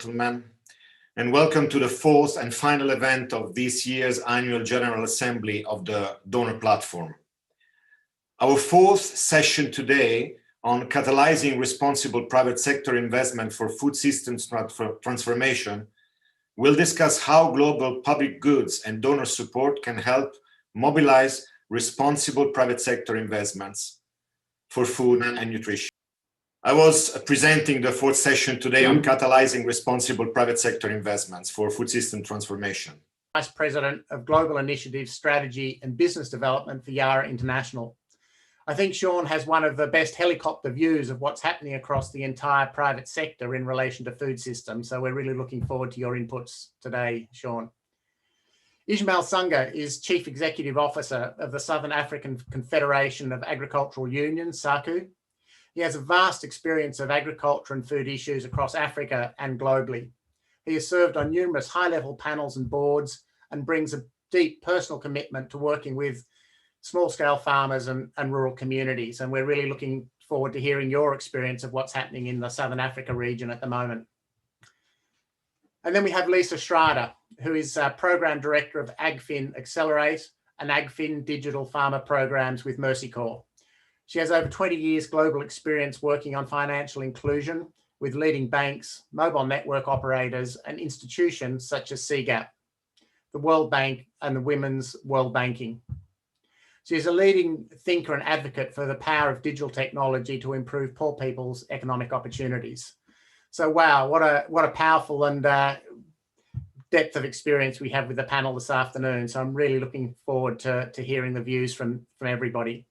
Gentlemen, and welcome to the fourth and final event of this year's annual General Assembly of the Donor Platform. Our fourth session today on catalyzing responsible private sector investment for food systems transformation will discuss how global public goods and donor support can help mobilize responsible private sector investments for food and nutrition. I was presenting the fourth session today on catalyzing responsible private sector investments for food system transformation. Vice President of Global Initiatives, Strategy and Business Development for Yara International. I think Sean has one of the best helicopter views of what's happening across the entire private sector in relation to food systems. So we're really looking forward to your inputs today, Sean. Ismail Sunga is Chief Executive Officer of the Southern African Confederation of Agricultural Unions, SACU. He has a vast experience of agriculture and food issues across Africa and globally. He has served on numerous high-level panels and boards and brings a deep personal commitment to working with small-scale farmers and rural communities. And we're really looking forward to hearing your experience of what's happening in the Southern Africa region at the moment. And then we have Lisa Schrader, who is Program Director of AgFin Accelerate and AgFin Digital Farmer Programs with Mercy Corps. She has over 20 years global experience working on financial inclusion with leading banks, mobile network operators, and institutions such as CGAP, the World Bank, and the Women's World Banking. She is a leading thinker and advocate for the power of digital technology to improve poor people's economic opportunities. So, wow, what a powerful and depth of experience we have with the panel this afternoon. So I'm really looking forward to hearing the views from everybody.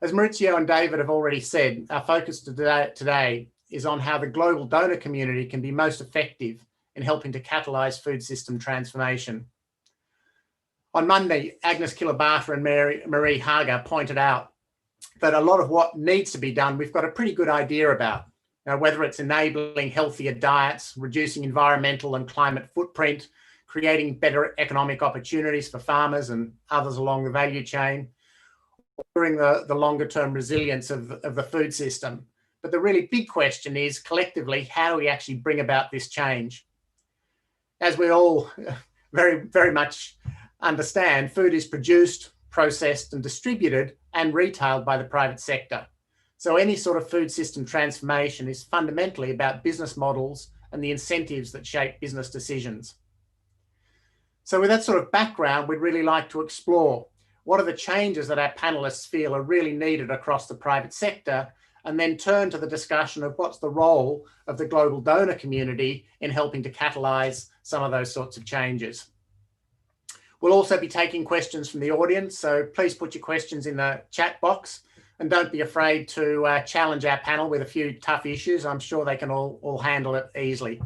As Maurizio and David have already said, our focus today is on how the global donor community can be most effective in helping to catalyse food system transformation. On Monday, Agnes Kilabata and Marie Hager pointed out that a lot of what needs to be done, we've got a pretty good idea about. Now, whether it's enabling healthier diets, reducing environmental and climate footprint, creating better economic opportunities for farmers and others along the value chain, during the longer term resilience of the food system. But the really big question is, collectively, how do we actually bring about this change? As we all very, very much understand, food is produced, processed and distributed and retailed by the private sector. So any sort of food system transformation is fundamentally about business models and the incentives that shape business decisions. So with that sort of background, we'd really like to explore what are the changes that our panelists feel are really needed across the private sector, and then turn to the discussion of what's the role of the global donor community in helping to catalyse some of those sorts of changes. We'll also be taking questions from the audience, so please put your questions in the chat box and don't be afraid to challenge our panel with a few tough issues. I'm sure they can all handle it easily.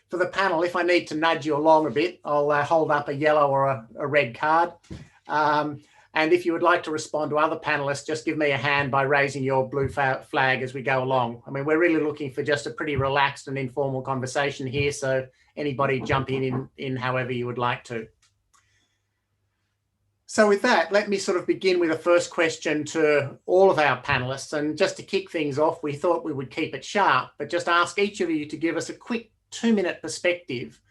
For the panel, if I need to nudge you along a bit, I'll hold up a yellow or a red card. And if you would like to respond to other panelists, just give me a hand by raising your blue flag as we go along. I mean, we're really looking for just a pretty relaxed and informal conversation here, so anybody jump in however you would like to. So with that, let me sort of begin with a first question to all of our panelists. And just to kick things off, we thought we would keep it sharp, but just ask each of you to give us a quick 2-minute perspective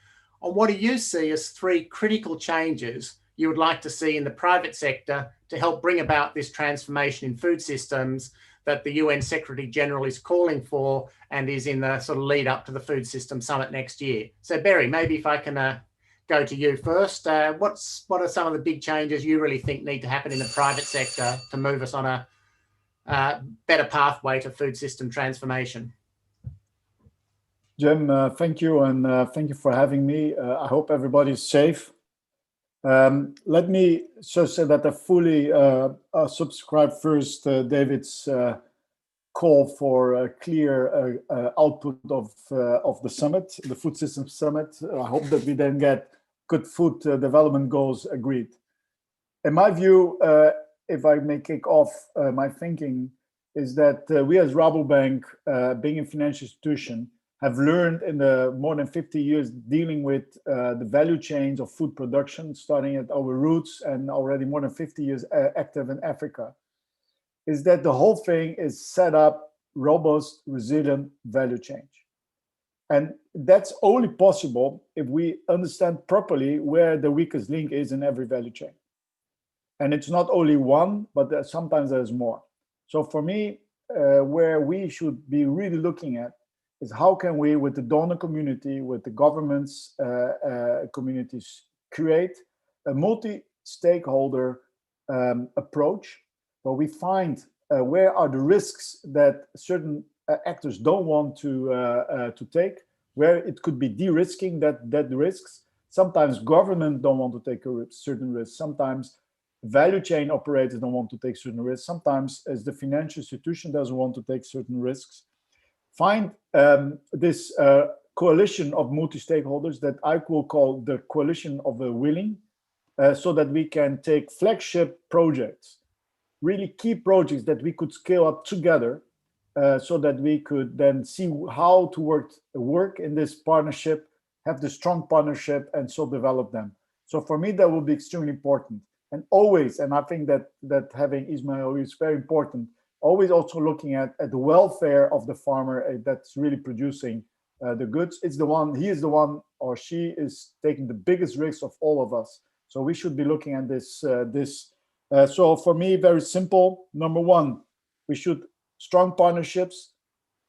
on what do you see as 3 critical changes you would like to see in the private sector to help bring about this transformation in food systems that the UN Secretary General is calling for and is in the sort of lead up to the Food System Summit next year. So Berry, maybe if I can go to you first, what are some of the big changes you really think need to happen in the private sector to move us on a better pathway to food system transformation? Jim, thank you, and thank you for having me. I hope everybody's safe. Let me just say that I fully subscribe first David's call for a clear output of the summit, the Food System Summit. I hope that we then get good food development goals agreed. In my view, if I may kick off my thinking, is that we as Rabobank, being a financial institution, have learned in the more than 50 years dealing with the value chains of food production, starting at our roots and already more than 50 years active in Africa, is that the whole thing is set up robust, resilient value chain. And that's only possible if we understand properly where the weakest link is in every value chain. And it's not only one, but sometimes there's more. So for me, where we should be really looking at is how can we, with the donor community, with the governments, communities, create a multi-stakeholder approach where we find where are the risks that certain actors don't want to take, where it could be de-risking that risks. Sometimes government don't want to take certain risks. Sometimes value chain operators don't want to take certain risks. Sometimes as the financial institution doesn't want to take certain risks. Find this coalition of multi-stakeholders that I will call the coalition of the willing, so that we can take flagship projects, really key projects that we could scale up together, so that we could then see how to work in this partnership, have the strong partnership, and so develop them. So for me, that will be extremely important. And always, and I think that having Ismail is very important, always also looking at the welfare of the farmer that's really producing the goods. He is the one or she is taking the biggest risk of all of us. So we should be looking at this. So for me, very simple. Number one, we should strong partnerships,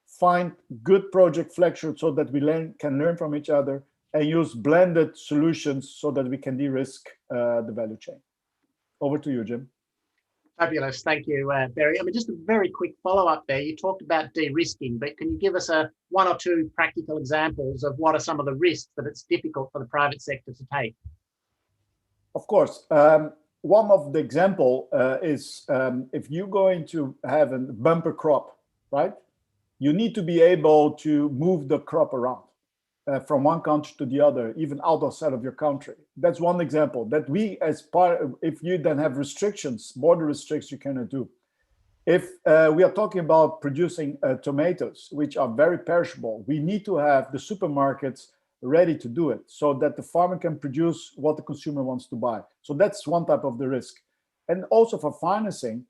find good project flagships so that we can learn from each other, and use blended solutions so that we can de-risk the value chain. Over to you, Jim. Fabulous. Thank you, Barry. I mean, just a very quick follow-up there. You talked about de-risking, but can you give us one or two practical examples of what are some of the risks that it's difficult for the private sector to take? Of course. One of the example is if you're going to have a bumper crop, right? You need to be able to move the crop around from one country to the other, even outside of your country. That's one example that we, as part, if you then have restrictions, border restrictions, you cannot do. If we are talking about producing tomatoes, which are very perishable, we need to have the supermarkets ready to do it so that the farmer can produce what the consumer wants to buy. So that's one type of the risk. And also for financing,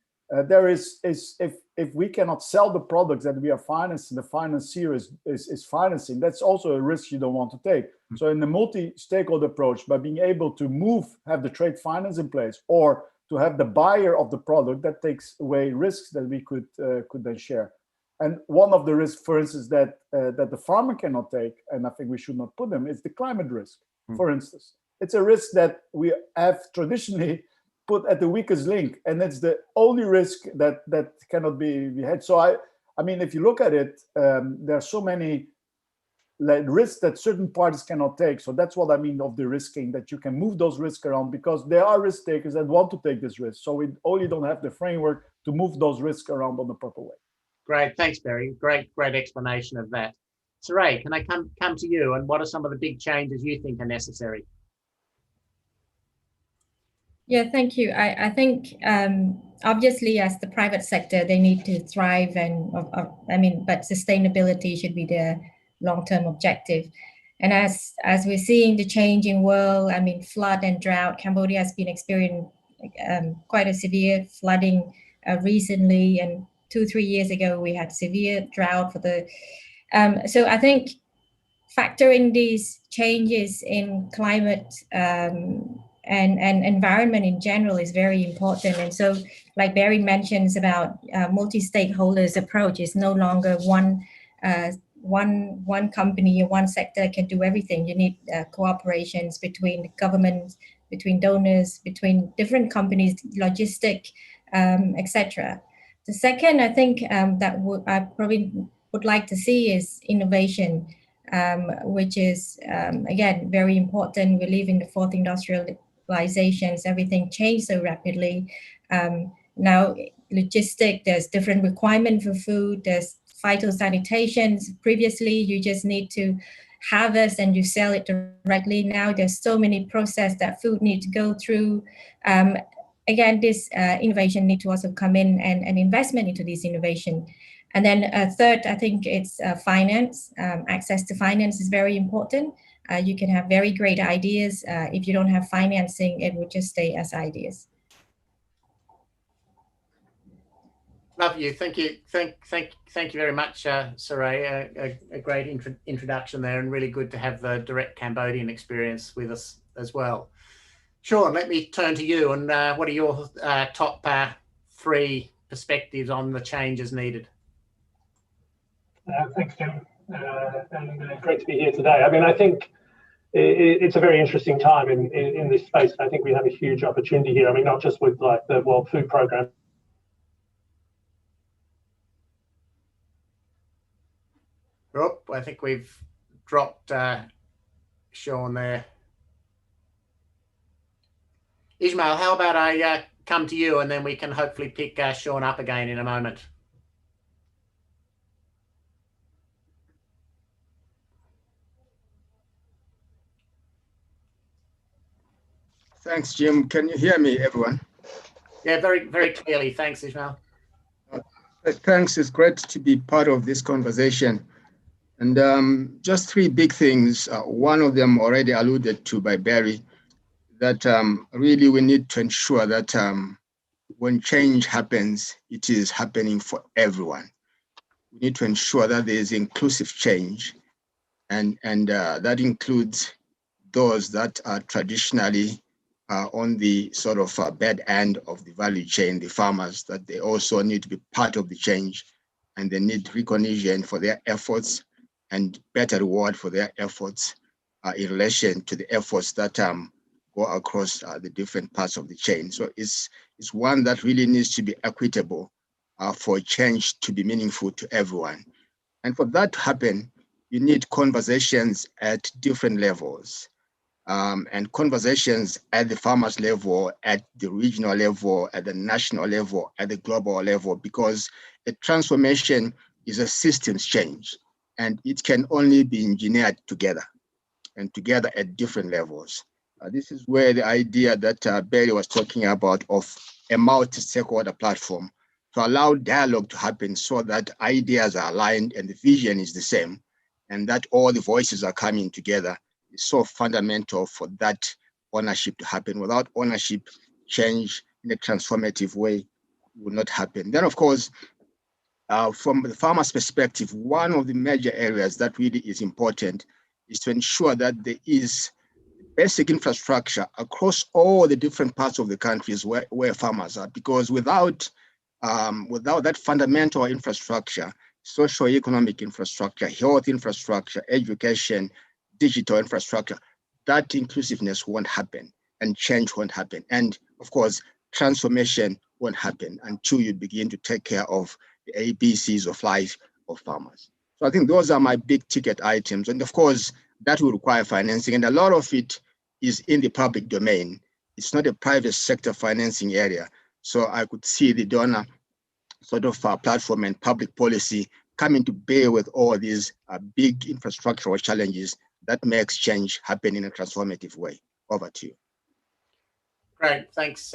there is if we cannot sell the products that we are financing, the financier is financing, that's also a risk you don't want to take. So in the multi-stakeholder approach, by being able to have the trade finance in place, or to have the buyer of the product, that takes away risks that we could then share. And one of the risks, for instance, that the farmer cannot take, and I think we should not put them, is the climate risk, for instance. It's a risk that we have traditionally put at the weakest link, and it's the only risk that cannot be had. So I mean, if you look at it, there are so many risks that certain parties cannot take. So that's what I mean of the risking, that you can move those risks around because there are risk takers that want to take this risk. So we only don't have the framework to move those risks around on the proper way. Great, thanks, Barry. Great explanation of that. Saray, can I come to you, and what are some of the big changes you think are necessary? Yeah, thank you. I think obviously as the private sector, they need to thrive, and but sustainability should be their long-term objective. And as we're seeing the changing world, I mean, flood and drought, Cambodia has been experiencing quite a severe flooding recently, and 2-3 years ago we had severe drought for the. So I think factoring these changes in climate and environment in general is very important. And so, like Barry mentions about multi-stakeholders approach, is no longer one company or one sector can do everything. You need cooperations between governments, between donors, between different companies, logistic, etc. The second, I think that I probably would like to see is innovation, which is again very important. We live in the fourth industrializations. Everything changed so rapidly. Now, logistic, there's different requirements for food. There's phytosanitations. Previously, you just need to harvest and you sell it directly. Now, there's so many processes that food needs to go through. Again, this innovation need to also come in, and investment into this innovation. And then third, I think it's finance. Access to finance is very important. You can have very great ideas. If you don't have financing, it will just stay as ideas. Love you. Thank you. Thank you very much, Saray. A great introduction there, and really good to have the direct Cambodian experience with us as well. Sean, let me turn to you. And what are your top 3 perspectives on the changes needed? Thanks, Jim. And great to be here today. I mean, I think it's a very interesting time in this space. I think we have a huge opportunity here. I mean, not just with like the World Food Programme. Oh, I think we've dropped Sean there. Ismail, how about I come to you and then we can hopefully pick Sean up again in a moment. Thanks, Jim. Can you hear me, everyone? Yeah, very, very clearly. Thanks, Ismail. Thanks. It's great to be part of this conversation. And just 3 big things. One of them already alluded to by Barry, that really we need to ensure that when change happens, it is happening for everyone. We need to ensure that there is inclusive change, and that includes those that are traditionally on the sort of bad end of the value chain, the farmers, that they also need to be part of the change, and they need recognition for their efforts and better reward for their efforts in relation to the efforts that go across the different parts of the chain. So it's one that really needs to be equitable for change to be meaningful to everyone. And for that to happen, you need conversations at different levels. And conversations at the farmers level, at the regional level, at the national level, at the global level, because a transformation is a systems change, and it can only be engineered together, and together at different levels. This is where the idea that Barry was talking about of a multi-stakeholder platform to allow dialogue to happen so that ideas are aligned and the vision is the same, and that all the voices are coming together is so fundamental for that ownership to happen. Without ownership, change in a transformative way will not happen. Then, of course, from the farmer's perspective, one of the major areas that really is important is to ensure that there is basic infrastructure across all the different parts of the countries where farmers are, because without that fundamental infrastructure, socio-economic infrastructure, health infrastructure, education, digital infrastructure, that inclusiveness won't happen and change won't happen. And of course, transformation won't happen until you begin to take care of the ABCs of life of farmers. So I think those are my big ticket items. And of course, that will require financing. And a lot of it is in the public domain. It's not a private sector financing area. So I could see the donor sort of platform and public policy coming to bear with all these big infrastructural challenges that makes change happen in a transformative way. Over to you. Great, thanks,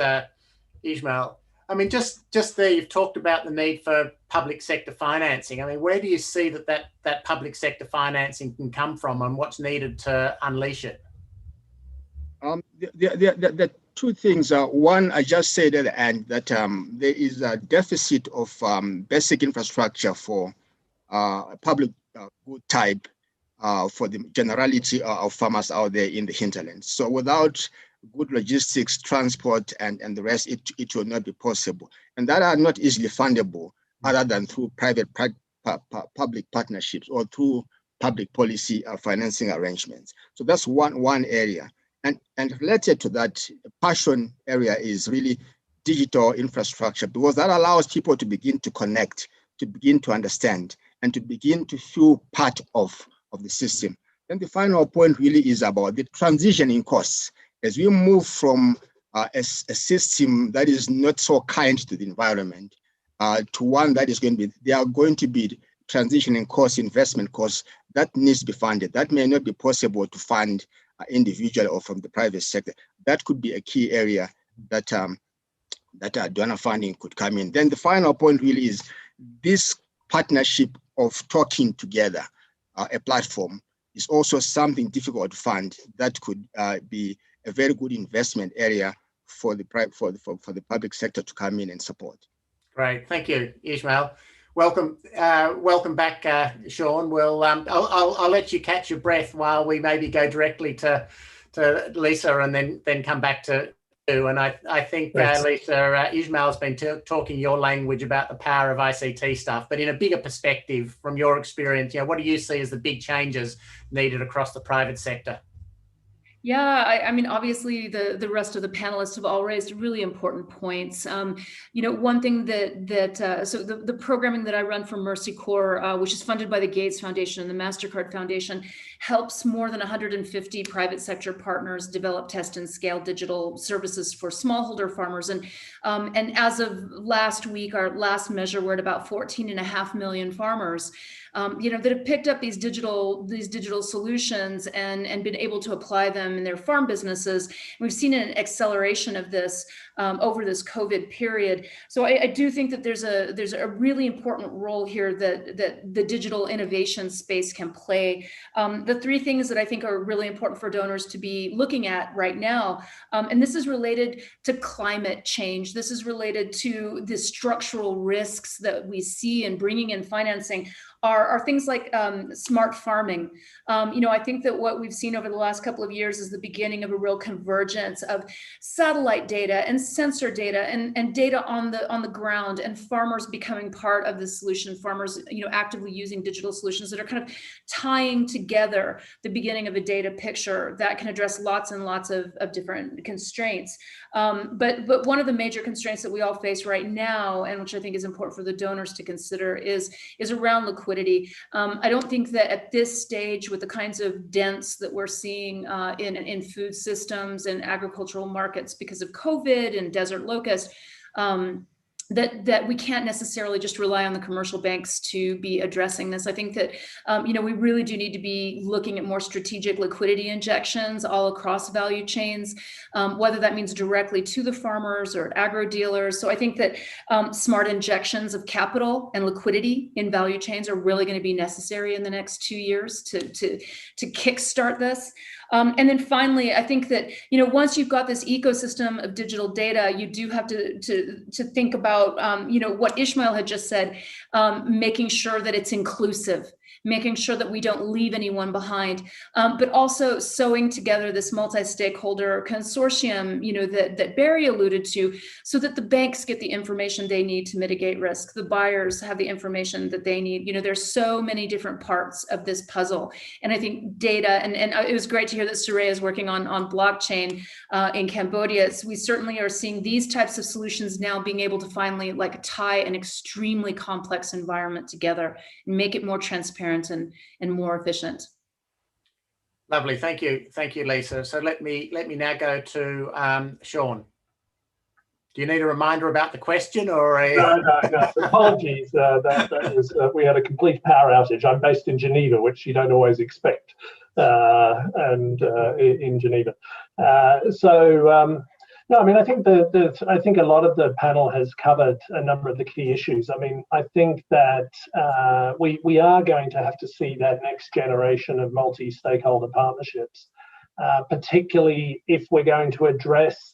Ismail. I mean, just there, you've talked about the need for public sector financing. I mean, where do you see that public sector financing can come from, and what's needed to unleash it? The 2 things. One, I just said at the end that there is a deficit of basic infrastructure for public good type for the generality of farmers out there in the hinterlands. So without good logistics, transport, and the rest, it will not be possible. And that are not easily fundable other than through private public partnerships or through public policy financing arrangements. So that's one area. And related to that, passion area is really digital infrastructure, because that allows people to begin to connect, to begin to understand, and to begin to feel part of the system. Then the final point really is about the transition in costs. As we move from a system that is not so kind to the environment to one that is going to be, there are going to be transitioning costs, investment costs that needs to be funded. That may not be possible to fund individually or from the private sector. That could be a key area that donor funding could come in. Then the final point really is this partnership of talking together, a platform, is also something difficult to fund that could be a very good investment area for the public sector to come in and support. Great, thank you, Ishmael. Welcome, welcome back, Sean. We'll I'll let you catch your breath while we maybe go directly to Lisa and then come back to you. And I think Lisa, Ishmael's been talking your language about the power of ICT stuff, but in a bigger perspective, from your experience, what do you see as the big changes needed across the private sector? Yeah, I mean, obviously the rest of the panelists have all raised really important points. One thing so the programming that I run for Mercy Corps, which is funded by the Gates Foundation and the MasterCard Foundation, helps more than 150 private sector partners develop, test, and scale digital services for smallholder farmers. And as of last week, our last measure, we're at about 14.5 million farmers. That have picked up these digital solutions and been able to apply them in their farm businesses. And we've seen an acceleration of this over this COVID period. So I do think that there's a really important role here that the digital innovation space can play. The three things that I think are really important for donors to be looking at right now, and this is related to climate change. This is related to the structural risks that we see in bringing in financing, are things like smart farming. I think that what we've seen over the last couple of years is the beginning of a real convergence of satellite data and sensor data and data on the ground, and farmers becoming part of the solution. Farmers, actively using digital solutions that are kind of tying together the beginning of a data picture that can address lots and lots of different constraints. But one of the major constraints that we all face right now, and which I think is important for the donors to consider, is around liquidity. I don't think that at this stage, with the kinds of dents that we're seeing in food systems and agricultural markets because of COVID and desert locust, that we can't necessarily just rely on the commercial banks to be addressing this. I think that, we really do need to be looking at more strategic liquidity injections all across value chains, whether that means directly to the farmers or agro dealers. So I think that smart injections of capital and liquidity in value chains are really going to be necessary in the next 2 years to kickstart this. And then finally, I think that, once you've got this ecosystem of digital data, you do have to think about, what Ishmael had just said, making sure that it's inclusive, making sure that we don't leave anyone behind, but also sewing together this multi-stakeholder consortium, that Barry alluded to, so that the banks get the information they need to mitigate risk. The buyers have the information that they need. There's so many different parts of this puzzle. And I think data, and it was great to hear that Soraya is working on blockchain in Cambodia. So we certainly are seeing these types of solutions now being able to finally tie an extremely complex environment together and make it more transparent and more efficient. Lovely, thank you, Lisa. So let me now go to Sean. Do you need a reminder about the question, or a... No. Apologies. That was we had a complete power outage. I'm based in Geneva, which you don't always expect, in Geneva. No, I mean, I think I think a lot of the panel has covered a number of the key issues. I mean, I think that we are going to have to see that next generation of multi-stakeholder partnerships, particularly if we're going to address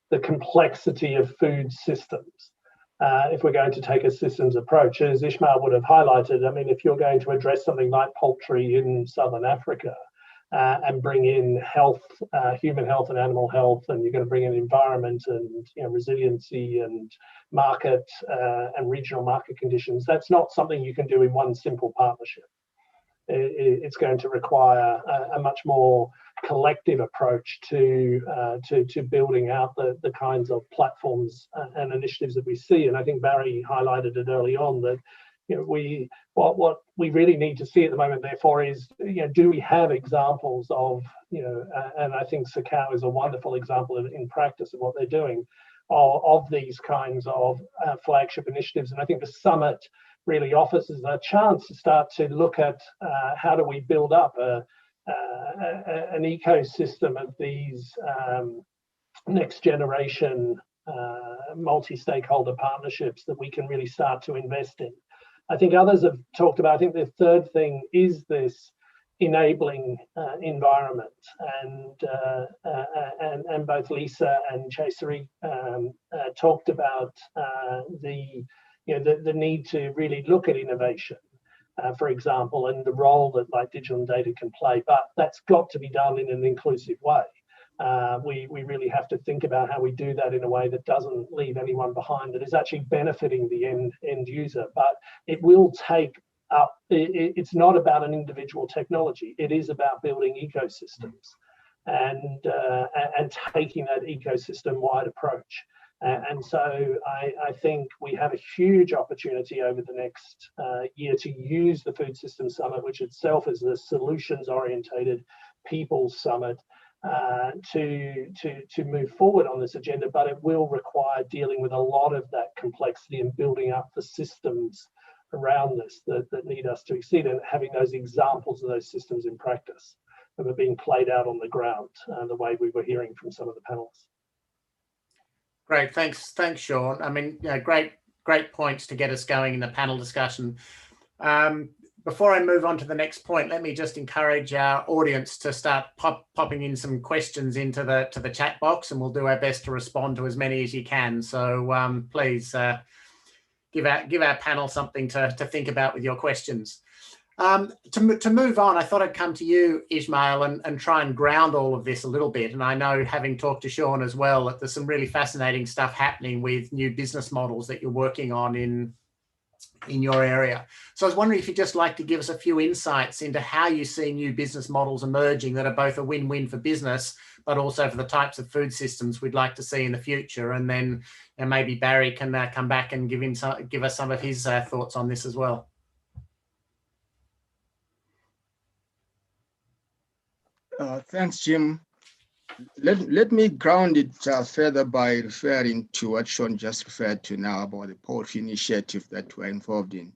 the complexity of food systems. If we're going to take a systems approach, as Ishmael would have highlighted, I mean, if you're going to address something like poultry in Southern Africa, and bring in health, human health and animal health, and you're going to bring in environment and resiliency and market and regional market conditions. That's not something you can do in one simple partnership. It's going to require a much more collective approach to building out the kinds of platforms and initiatives that we see. And I think Barry highlighted it early on that what we really need to see at the moment, therefore, is do we have examples of and I think Sakao is a wonderful example in practice of what they're doing of these kinds of flagship initiatives. And I think the summit really offers us a chance to start to look at how do we build up an ecosystem of these next generation multi-stakeholder partnerships that we can really start to invest in. I think others have talked about, I think the third thing is this enabling environment, and both Lisa and Chaseri talked about the the need to really look at innovation, for example, and the role that like digital and data can play. But that's got to be done in an inclusive way. We really have to think about how we do that in a way that doesn't leave anyone behind, that is actually benefiting the end user. But it will take up, it's not about an individual technology. It is about building ecosystems and taking that ecosystem-wide approach. And so I think we have a huge opportunity over the next year to use the Food Systems Summit, which itself is a solutions-orientated people's summit, to move forward on this agenda. But it will require dealing with a lot of that complexity and building up the systems around this that need us to exceed, and having those examples of those systems in practice that are being played out on the ground, the way we were hearing from some of the panels. Great, thanks, Sean. I mean, great points to get us going in the panel discussion. Before I move on to the next point, let me just encourage our audience to start popping in some questions into the chat box, and we'll do our best to respond to as many as you can. So please give our panel something to think about with your questions. To move on, I thought I'd come to you, Ismail, and try and ground all of this a little bit. And I know, having talked to Sean as well, that there's some really fascinating stuff happening with new business models that you're working on in your area. So I was wondering if you'd just like to give us a few insights into how you see new business models emerging that are both a win-win for business, but also for the types of food systems we'd like to see in the future. And then maybe Barry can come back and give us some of his thoughts on this as well. Thanks, Jim. Let me ground it further by referring to what Sean just referred to now about the poultry initiative that we're involved in,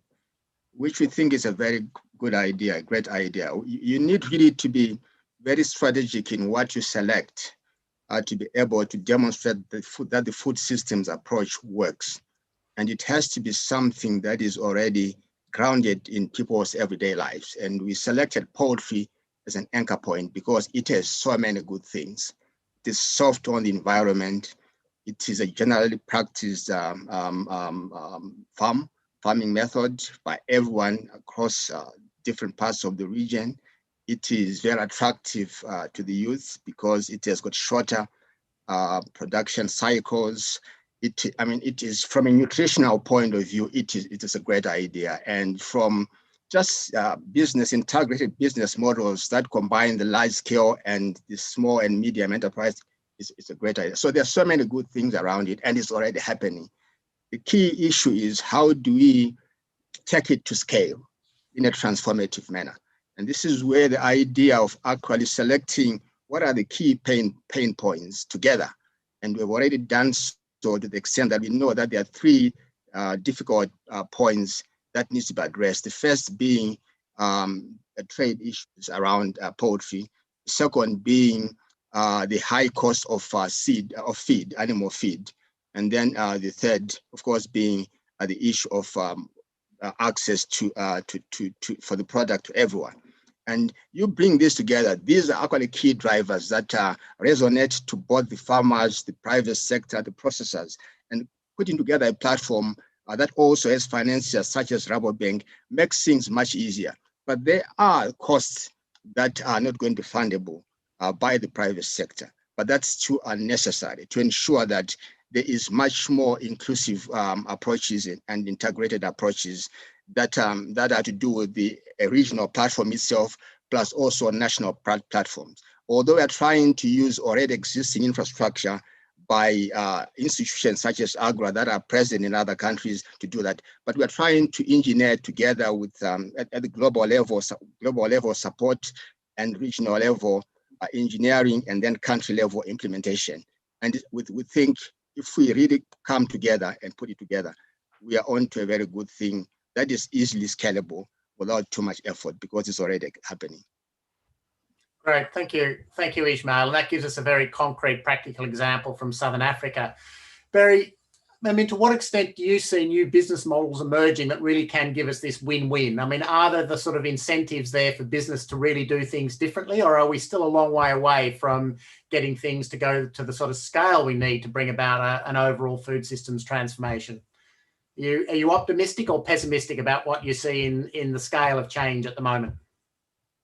which we think is a very good idea, a great idea. You need really to be very strategic in what you select to be able to demonstrate that the food systems approach works. And it has to be something that is already grounded in people's everyday lives. And we selected poultry as an anchor point because it has so many good things. It is soft on the environment. It is a generally practiced farming method by everyone across different parts of the region. It is very attractive to the youth because it has got shorter production cycles. It is, from a nutritional point of view, it is a great idea. And from just integrated business models that combine the large scale and the small and medium enterprise, it's a great idea. So there's so many good things around it, and it's already happening. The key issue is, how do we take it to scale in a transformative manner? And this is where the idea of actually selecting what are the key pain points together. And we've already done so to the extent that we know that there are three difficult points that needs to be addressed. The first being trade issues around poultry. The second being the high cost of feed, animal feed. And then the third, of course, being the issue of access for the product to everyone. And you bring this together. These are actually key drivers that resonate to both the farmers, the private sector, the processors, and putting together a platform that also has financiers such as Rabobank makes things much easier. But there are costs that are not going to be fundable by the private sector. But that's too unnecessary to ensure that there is much more inclusive approaches and integrated approaches that are to do with the regional platform itself, plus also national platforms. Although we are trying to use already existing infrastructure by institutions such as AGRA that are present in other countries to do that, but we are trying to engineer together with at the global level support and regional level engineering, and then country level implementation. And we think if we really come together and put it together, we are on to a very good thing that is easily scalable without too much effort, because it's already happening. Great, thank you, Ismail. That gives us a very concrete, practical example from Southern Africa. Barry, I mean, to what extent do you see new business models emerging that really can give us this win-win? I mean, are there the sort of incentives there for business to really do things differently, or are we still a long way away from getting things to go to the sort of scale we need to bring about an overall food systems transformation? Are you optimistic or pessimistic about what you see in the scale of change at the moment?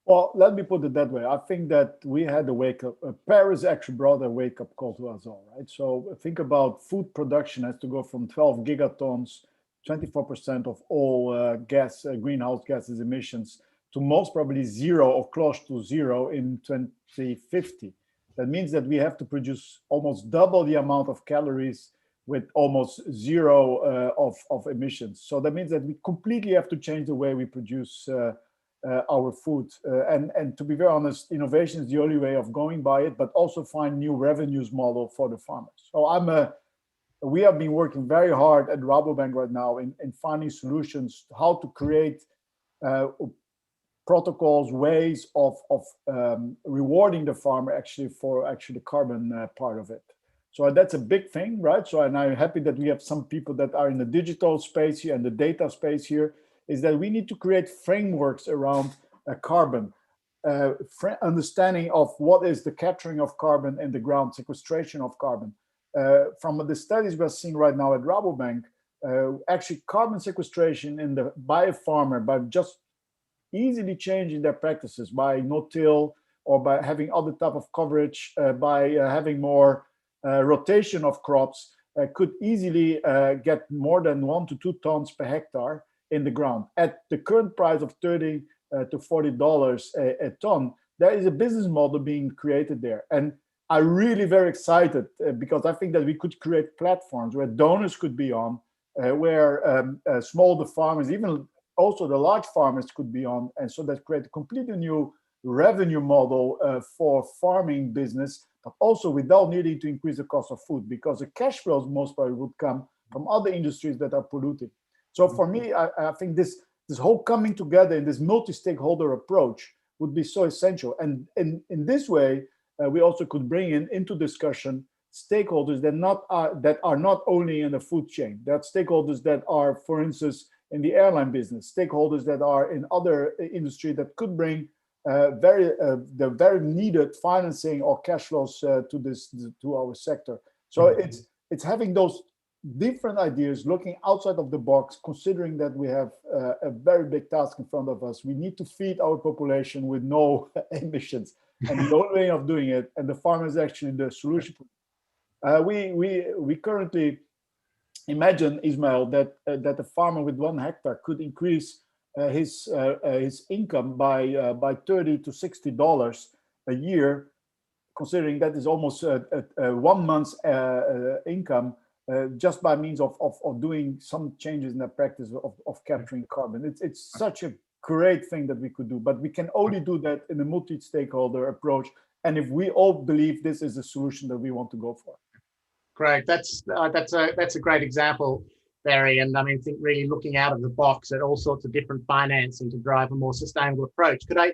Well, let me put it that way. I think that we had a wake-up. Paris actually brought a wake-up call to us all, right? So think about food production has to go from 12 gigatons, 24% of all greenhouse gases emissions, to most probably zero or close to zero in 2050. That means that we have to produce almost double the amount of calories with almost zero of emissions. So that means that we completely have to change the way we produce our food. And to be very honest, innovation is the only way of going by it, but also find new revenues model for the farmers. So we have been working very hard at Rabobank right now in finding solutions, how to create protocols, ways of rewarding the farmer for the carbon part of it. So that's a big thing, right? So, and I'm happy that we have some people that are in the digital space here and the data space here, is that we need to create frameworks around carbon, understanding of what is the capturing of carbon in the ground, sequestration of carbon. From the studies we're seeing right now at Rabobank, actually carbon sequestration by a farmer, by just easily changing their practices, by no-till or by having other type of coverage, by having more rotation of crops, could easily get more than 1 to 2 tons per hectare in the ground. At the current price of $30 to $40 a ton, there is a business model being created there. And I'm really very excited because I think that we could create platforms where donors could be on, where small farmers, even also the large farmers could be on. And so that create a completely new revenue model for farming business, but also without needing to increase the cost of food, because the cash flows most probably would come from other industries that are polluting. So for me, I think this whole coming together in this multi-stakeholder approach would be so essential. And in this way, we also could bring into discussion stakeholders that are not only in the food chain, that stakeholders that are, for instance, in the airline business, stakeholders that are in other industry that could bring the very needed financing or cash flows to our sector. So it's having those different ideas, looking outside of the box, considering that we have a very big task in front of us. We need to feed our population with no emissions, and the only way of doing it, and the farmer is actually the solution. We currently imagine, Ismail, that a farmer with 1 hectare could increase his income by $30 to $60 a year, considering that is almost 1 month's income, just by means of doing some changes in the practice of capturing carbon. It's such a great thing that we could do, but we can only do that in a multi-stakeholder approach, and if we all believe this is the solution that we want to go for. Great, that's a great example, Barry. And I mean, I think really looking out of the box at all sorts of different financing to drive a more sustainable approach. Could I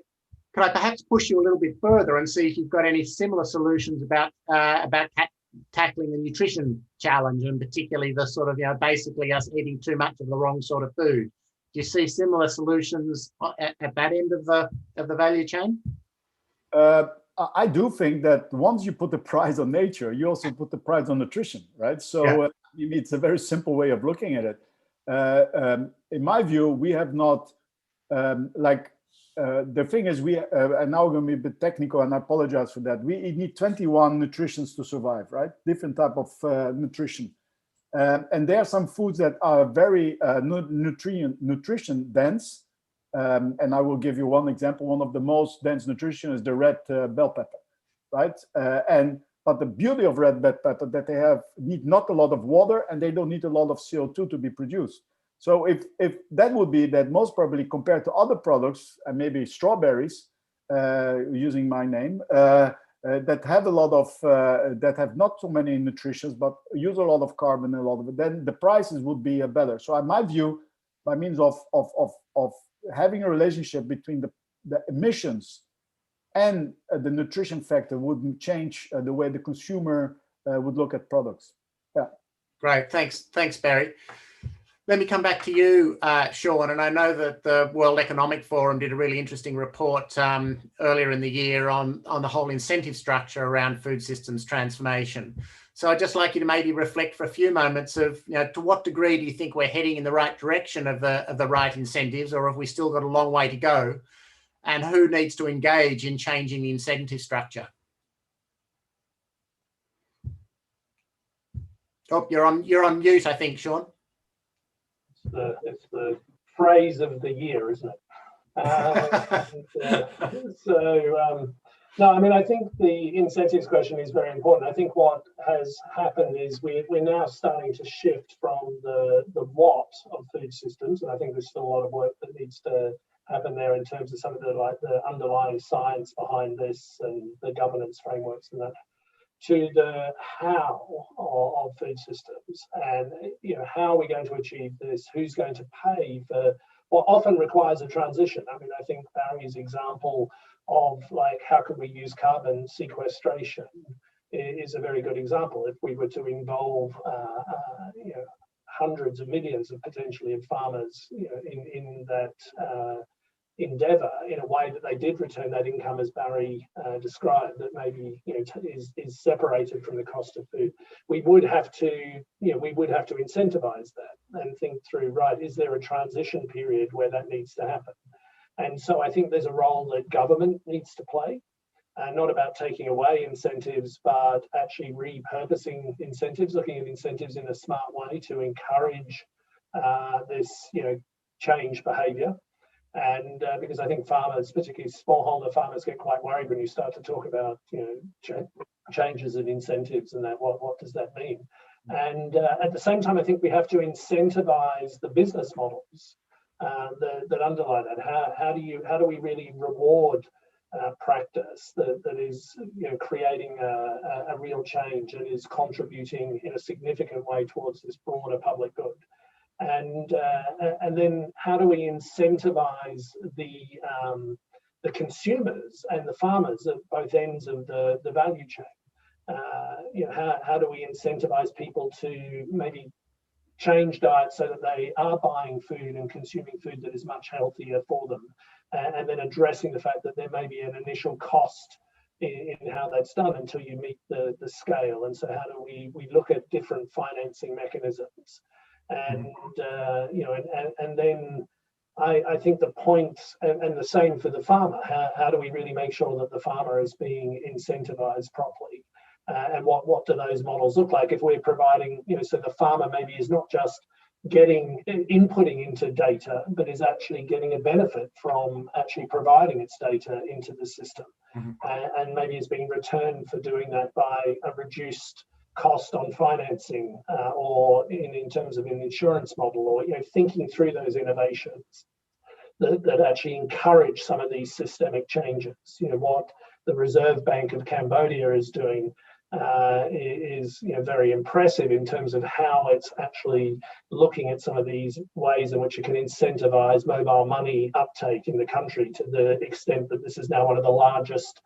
perhaps push you a little bit further and see if you've got any similar solutions about tackling the nutrition challenge, and particularly the sort of, basically us eating too much of the wrong sort of food? Do you see similar solutions at that end of the value chain? I do think that once you put the price on nature, you also put the price on nutrition, right? So it's a very simple way of looking at it. In my view, we have not, the thing is, and now we're going to be a bit technical, and I apologize for that. We need 21 nutritions to survive, right? Different type of nutrition. And there are some foods that are very nutrition dense. And I will give you one example. One of the most dense nutrition is the red bell pepper, right? But the beauty of red bell pepper that they need not a lot of water, and they don't need a lot of CO2 to be produced. So if that would be that, most probably compared to other products, and maybe strawberries, using my name, that have a lot of that have not so many nutritions, but use a lot of carbon, a lot of it, then the prices would be better. So in my view, by means of having a relationship between the emissions and the nutrition factor would change the way the consumer would look at products. Yeah. Great, thanks, Barry. Let me come back to you, Sean. And I know that the World Economic Forum did a really interesting report earlier in the year on the whole incentive structure around food systems transformation. So I'd just like you to maybe reflect for a few moments of, to what degree do you think we're heading in the right direction of the right incentives, or have we still got a long way to go? And who needs to engage in changing the incentive structure? Oh, you're on mute, I think, Sean. It's the phrase of the year, isn't it? No, I mean, I think the incentives question is very important. I think what has happened is we're now starting to shift from the what of food systems, and I think there's still a lot of work that needs to happen there in terms of some of the underlying science behind this and the governance frameworks and that, to the how of food systems, and how are we going to achieve this? Who's going to pay for what often requires a transition? I mean, I think Barry's example of how could we use carbon sequestration is a very good example. If we were to involve hundreds of millions of potentially of farmers in that endeavour in a way that they did return that income, as Barry described, that maybe is separated from the cost of food, we would have to incentivize that and think through, right, is there a transition period where that needs to happen? And so I think there's a role that government needs to play, not about taking away incentives, but actually repurposing incentives, looking at incentives in a smart way to encourage this change behaviour. And because I think farmers, particularly smallholder farmers, get quite worried when you start to talk about changes in incentives and that. What does that mean? And at the same time, I think we have to incentivize the business models that underlie that. How do we really reward practice that is creating a real change and is contributing in a significant way towards this broader public good? And then how do we incentivize the consumers and the farmers at both ends of the value chain? How do we incentivize people to maybe change diets so that they are buying food and consuming food that is much healthier for them, and then addressing the fact that there may be an initial cost in how that's done until you meet the scale? And so how do we look at different financing mechanisms? And and then I think the point, and the same for the farmer, how do we really make sure that the farmer is being incentivized properly? And what do those models look like if we're providing, so the farmer maybe is not just inputting into data, but is actually getting a benefit from actually providing its data into the system. And maybe is being returned for doing that by a reduced cost on financing, or in terms of an insurance model, or thinking through those innovations that actually encourage some of these systemic changes. What the Reserve Bank of Cambodia is doing is very impressive in terms of how it's actually looking at some of these ways in which it can incentivize mobile money uptake in the country, to the extent that this is now one of the largest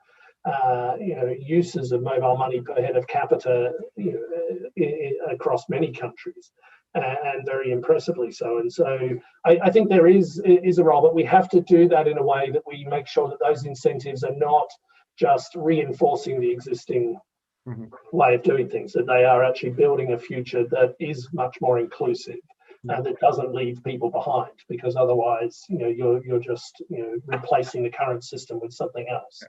uses of mobile money per head of capita across many countries, and very impressively so. And so I think there is a role, but we have to do that in a way that we make sure that those incentives are not just reinforcing the existing way of doing things, that they are actually building a future that is much more inclusive, and that doesn't leave people behind, because otherwise you're just replacing the current system with something else.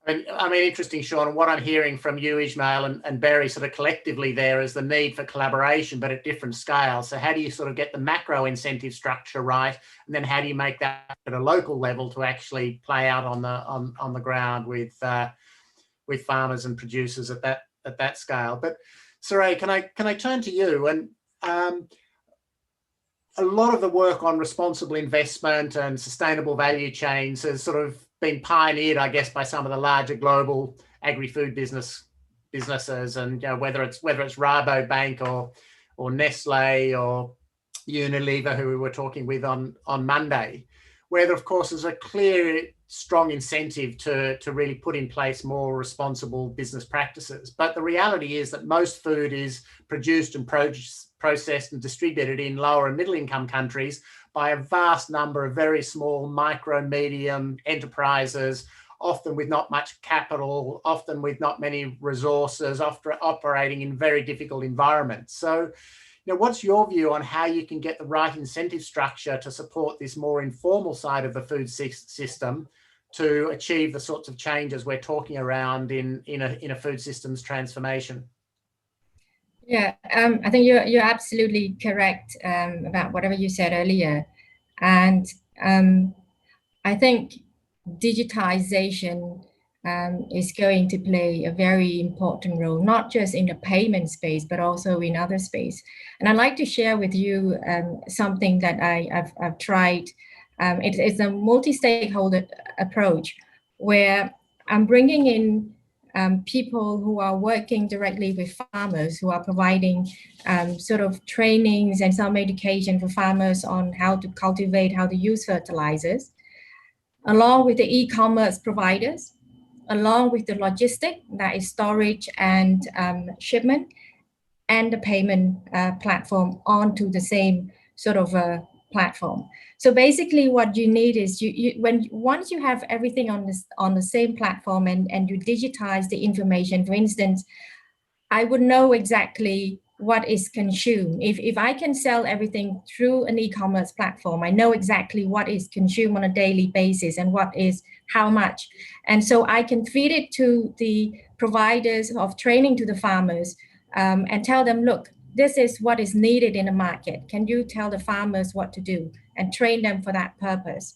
I mean, interesting, Sean. What I'm hearing from you, Ismail, and Barry, sort of collectively there, is the need for collaboration, but at different scales. So how do you sort of get the macro incentive structure right, and then how do you make that at a local level to actually play out on the ground with farmers and producers at that scale? But Saray, can I turn to you? And a lot of the work on responsible investment and sustainable value chains has sort of been pioneered, I guess, by some of the larger global agri-food businesses, and whether it's Rabobank or Nestle or Unilever, who we were talking with on Monday, where there, of course, is a clear, strong incentive to really put in place more responsible business practices. But the reality is that most food is produced and processed and distributed in lower and middle income countries by a vast number of very small micro, medium enterprises often with not much capital, often with not many resources, often operating in very difficult environments. So, what's your view on how you can get the right incentive structure to support this more informal side of the food system to achieve the sorts of changes we're talking around in a food systems transformation? Yeah, I think you're absolutely correct about whatever you said earlier. And I think digitization is going to play a very important role, not just in the payment space, but also in other space. And I'd like to share with you something that I've tried. It's a multi-stakeholder approach where I'm bringing in people who are working directly with farmers, who are providing sort of trainings and some education for farmers on how to cultivate, how to use fertilizers, along with the e-commerce providers, along with the logistic, that is storage and shipment, and the payment platform onto the same sort of platform. So basically what you need is once you have everything on the same platform and you digitize the information, for instance, I would know exactly what is consumed. If I can sell everything through an e-commerce platform, I know exactly what is consumed on a daily basis and what is how much. And so I can feed it to the providers of training to the farmers and tell them, look, this is what is needed in the market. Can you tell the farmers what to do and train them for that purpose?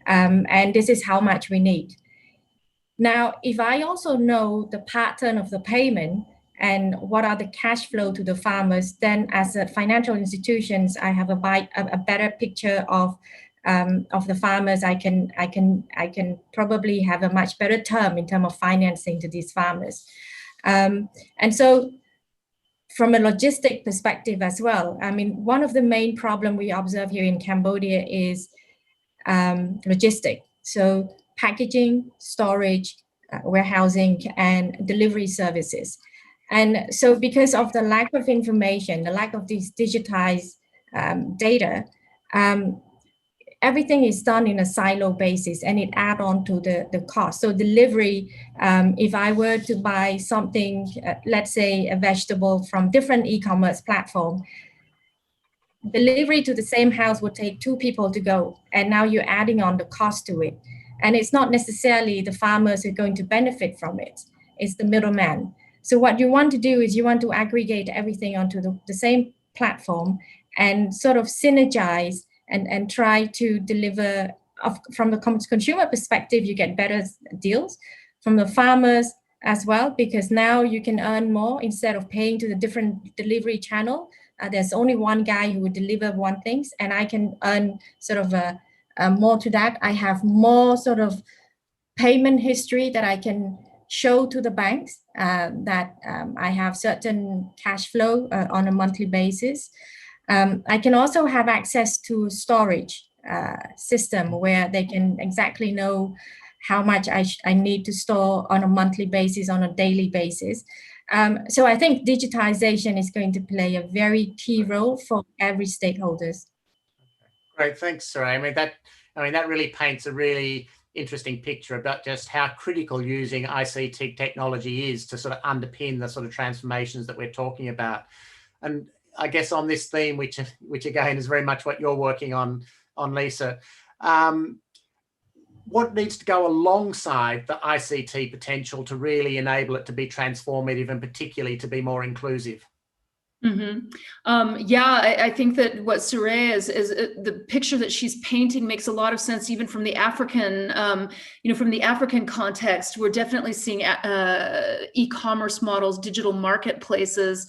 And this is how much we need. Now, if I also know the pattern of the payment and what are the cash flow to the farmers, then as a financial institutions, I have a better picture of the farmers. I can probably have a much better term in terms of financing to these farmers. And so from a logistic perspective as well, I mean, one of the main problems we observe here in Cambodia is logistic. So packaging, storage, warehousing, and delivery services. And so because of the lack of information, the lack of these digitized data, everything is done in a silo basis and it adds on to the cost. So delivery, if I were to buy something, let's say a vegetable from different e-commerce platform, delivery to the same house would take 2 people to go. And now you're adding on the cost to it. And it's not necessarily the farmers who are going to benefit from it. It's the middleman. So what you want to do is you want to aggregate everything onto the same platform and sort of synergize and try to deliver. From the consumer perspective, you get better deals. From the farmers as well, because now you can earn more instead of paying to the different delivery channel. There's only one guy who would deliver one things, and I can earn sort of more to that. I have more sort of payment history that I can show to the banks that I have certain cash flow on a monthly basis. I can also have access to storage system where they can exactly know how much I need to store on a monthly basis, on a daily basis. So I think digitization is going to play a very key role for every stakeholders. Great, thanks, Saray. I mean that really paints a really interesting picture about just how critical using ICT technology is to sort of underpin the sort of transformations that we're talking about. And I guess on this theme, which again is very much what you're working on Lisa, what needs to go alongside the ICT potential to really enable it to be transformative and particularly to be more inclusive? Mm-hmm. Yeah, I think that what Saray is the picture that she's painting makes a lot of sense, even from the African, from the African context. We're definitely seeing e-commerce models, digital marketplaces,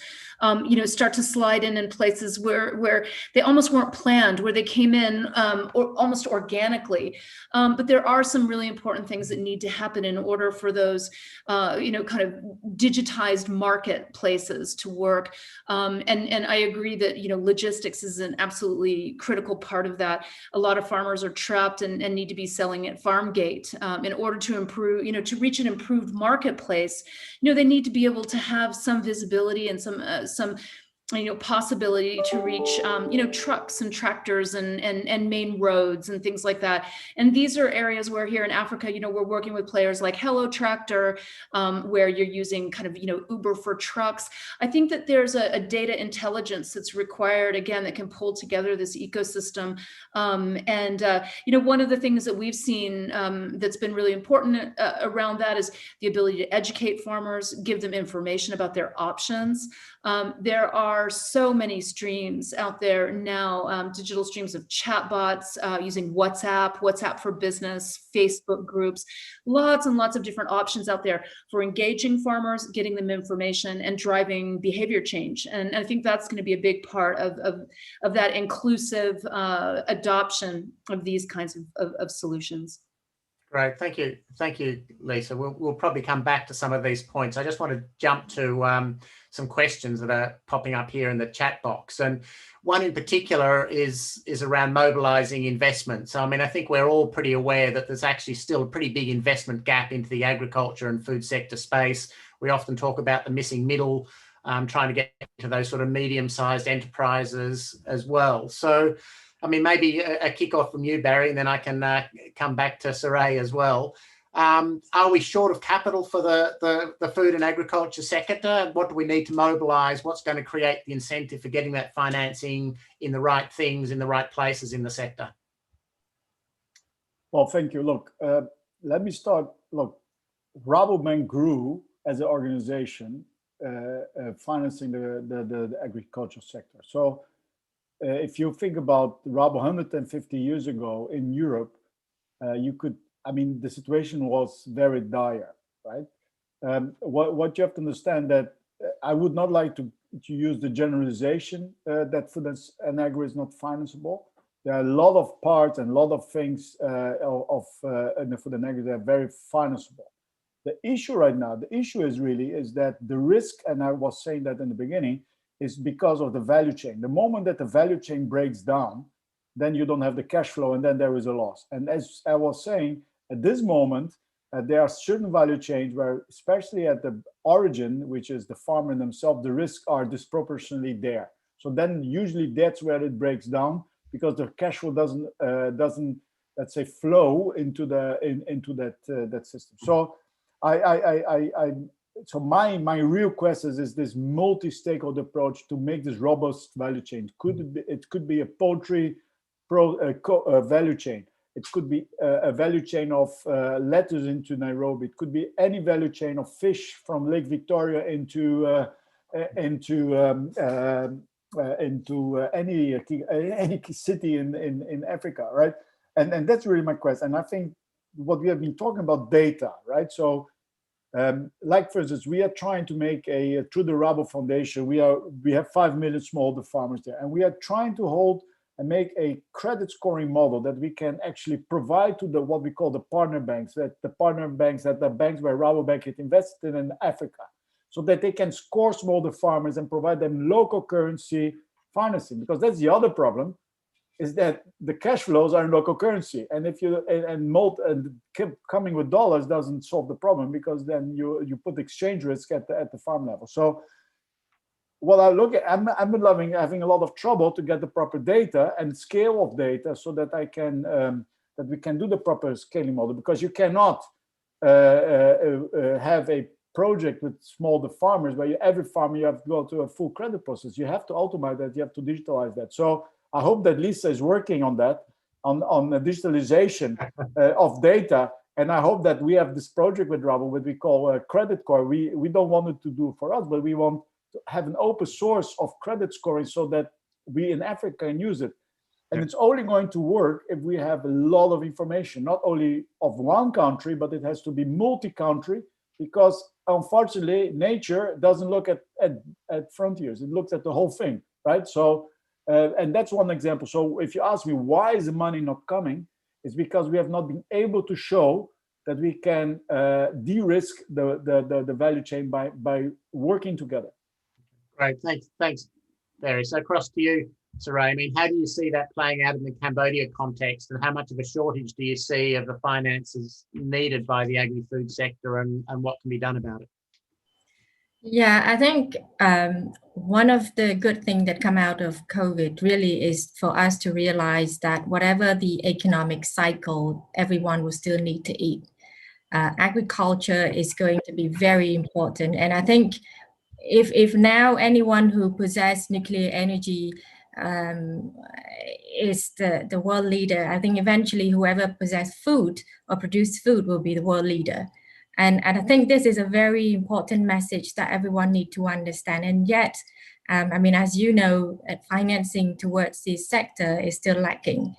start to slide in places where they almost weren't planned, where they came in or almost organically. But there are some really important things that need to happen in order for those, kind of digitized marketplaces to work. And I agree that, logistics is an absolutely critical part of that. A lot of farmers are trapped and need to be selling at farm gate in order to improve, to reach an improved marketplace. They need to be able to have some visibility and some possibility to reach, trucks and tractors and main roads and things like that. And these are areas where here in Africa, we're working with players like Hello Tractor, where you're using kind of, Uber for trucks. I think that there's a data intelligence that's required, again, that can pull together this ecosystem. One of the things that we've seen that's been really important around that is the ability to educate farmers, give them information about their options. There are so many streams out there now, digital streams of chatbots using WhatsApp for business, Facebook groups, lots and lots of different options out there for engaging farmers, getting them information, and driving behavior change. And I think that's going to be a big part of that inclusive adoption of these kinds of solutions. Great, thank you, Lisa. We'll probably come back to some of these points. I just want to jump to some questions that are popping up here in the chat box, and one in particular is around mobilizing investment. So, I think we're all pretty aware that there's actually still a pretty big investment gap into the agriculture and food sector space. We often talk about the missing middle, trying to get to those sort of medium-sized enterprises as well. So, maybe a kickoff from you, Barry, and then I can come back to Saray as well. Are we short of capital for the food and agriculture sector? What do we need to mobilize? What's going to create the incentive for getting that financing in the right things, in the right places in the sector? Well, thank you. Look, let me start. Look, Rabobank grew as an organization financing the agricultural sector. So if you think about Rabo 150 years ago in Europe, the situation was very dire, right? What you have to understand that I would not like to use the generalization that food and agri is not financeable. There are a lot of parts and a lot of things in the food and agri that are very financeable. The issue right now, is that the risk, and I was saying that in the beginning, is because of the value chain. The moment that the value chain breaks down, then you don't have the cash flow, and then there is a loss. And as I was saying, at this moment, there are certain value chains where, especially at the origin, which is the farmer themselves, the risks are disproportionately there. So then usually that's where it breaks down, because the cash flow doesn't let's say flow into that system. So So my real question is this multi-stakeholder approach to make this robust value chain. It could be a poultry value chain. It could be a value chain of lettuce into Nairobi. It could be any value chain of fish from Lake Victoria into any city in Africa, right? And that's really my question. And I think what we have been talking about data, right? So. Like for instance, we are trying to make through the Rabo Foundation, we have 5 million smallholder farmers there, and we are trying to hold and make a credit scoring model that we can actually provide to what we call the partner banks, that the banks where Rabobank had invested in Africa, so that they can score smallholder farmers and provide them local currency financing, because that's the other problem. Is that the cash flows are in local currency, and if you coming with dollars doesn't solve the problem, because then you put exchange risk at the farm level. So what I look at, I'm having a lot of trouble to get the proper data and scale of data, so that that we can do the proper scaling model, because you cannot have a project with smallholder farmers where every farmer you have to go to a full credit process. You have to automate that. You have to digitalize that. So I hope that Lisa is working on that, on the digitalization of data. And I hope that we have this project with Rabo, what we call a credit core. We don't want it to do for us, but we want to have an open source of credit scoring, so that we in Africa can use it. And it's only going to work if we have a lot of information, not only of one country, but it has to be multi-country, because unfortunately, nature doesn't look at frontiers. It looks at the whole thing, right? So. And that's one example. So if you ask me why is the money not coming, it's because we have not been able to show that we can de-risk the value chain by working together. Great, thanks, Barry. So across to you, Saray. I mean, how do you see that playing out in the Cambodia context, and how much of a shortage do you see of the finances needed by the agri-food sector, and what can be done about it? Yeah, I think one of the good things that come out of COVID really is for us to realize that whatever the economic cycle, everyone will still need to eat. Agriculture is going to be very important. And I think if now anyone who possesses nuclear energy um, is the world leader, I think eventually whoever possesses food or produce food will be the world leader. And I think this is a very important message that everyone needs to understand. And yet, I mean, as you know, financing towards this sector is still lacking.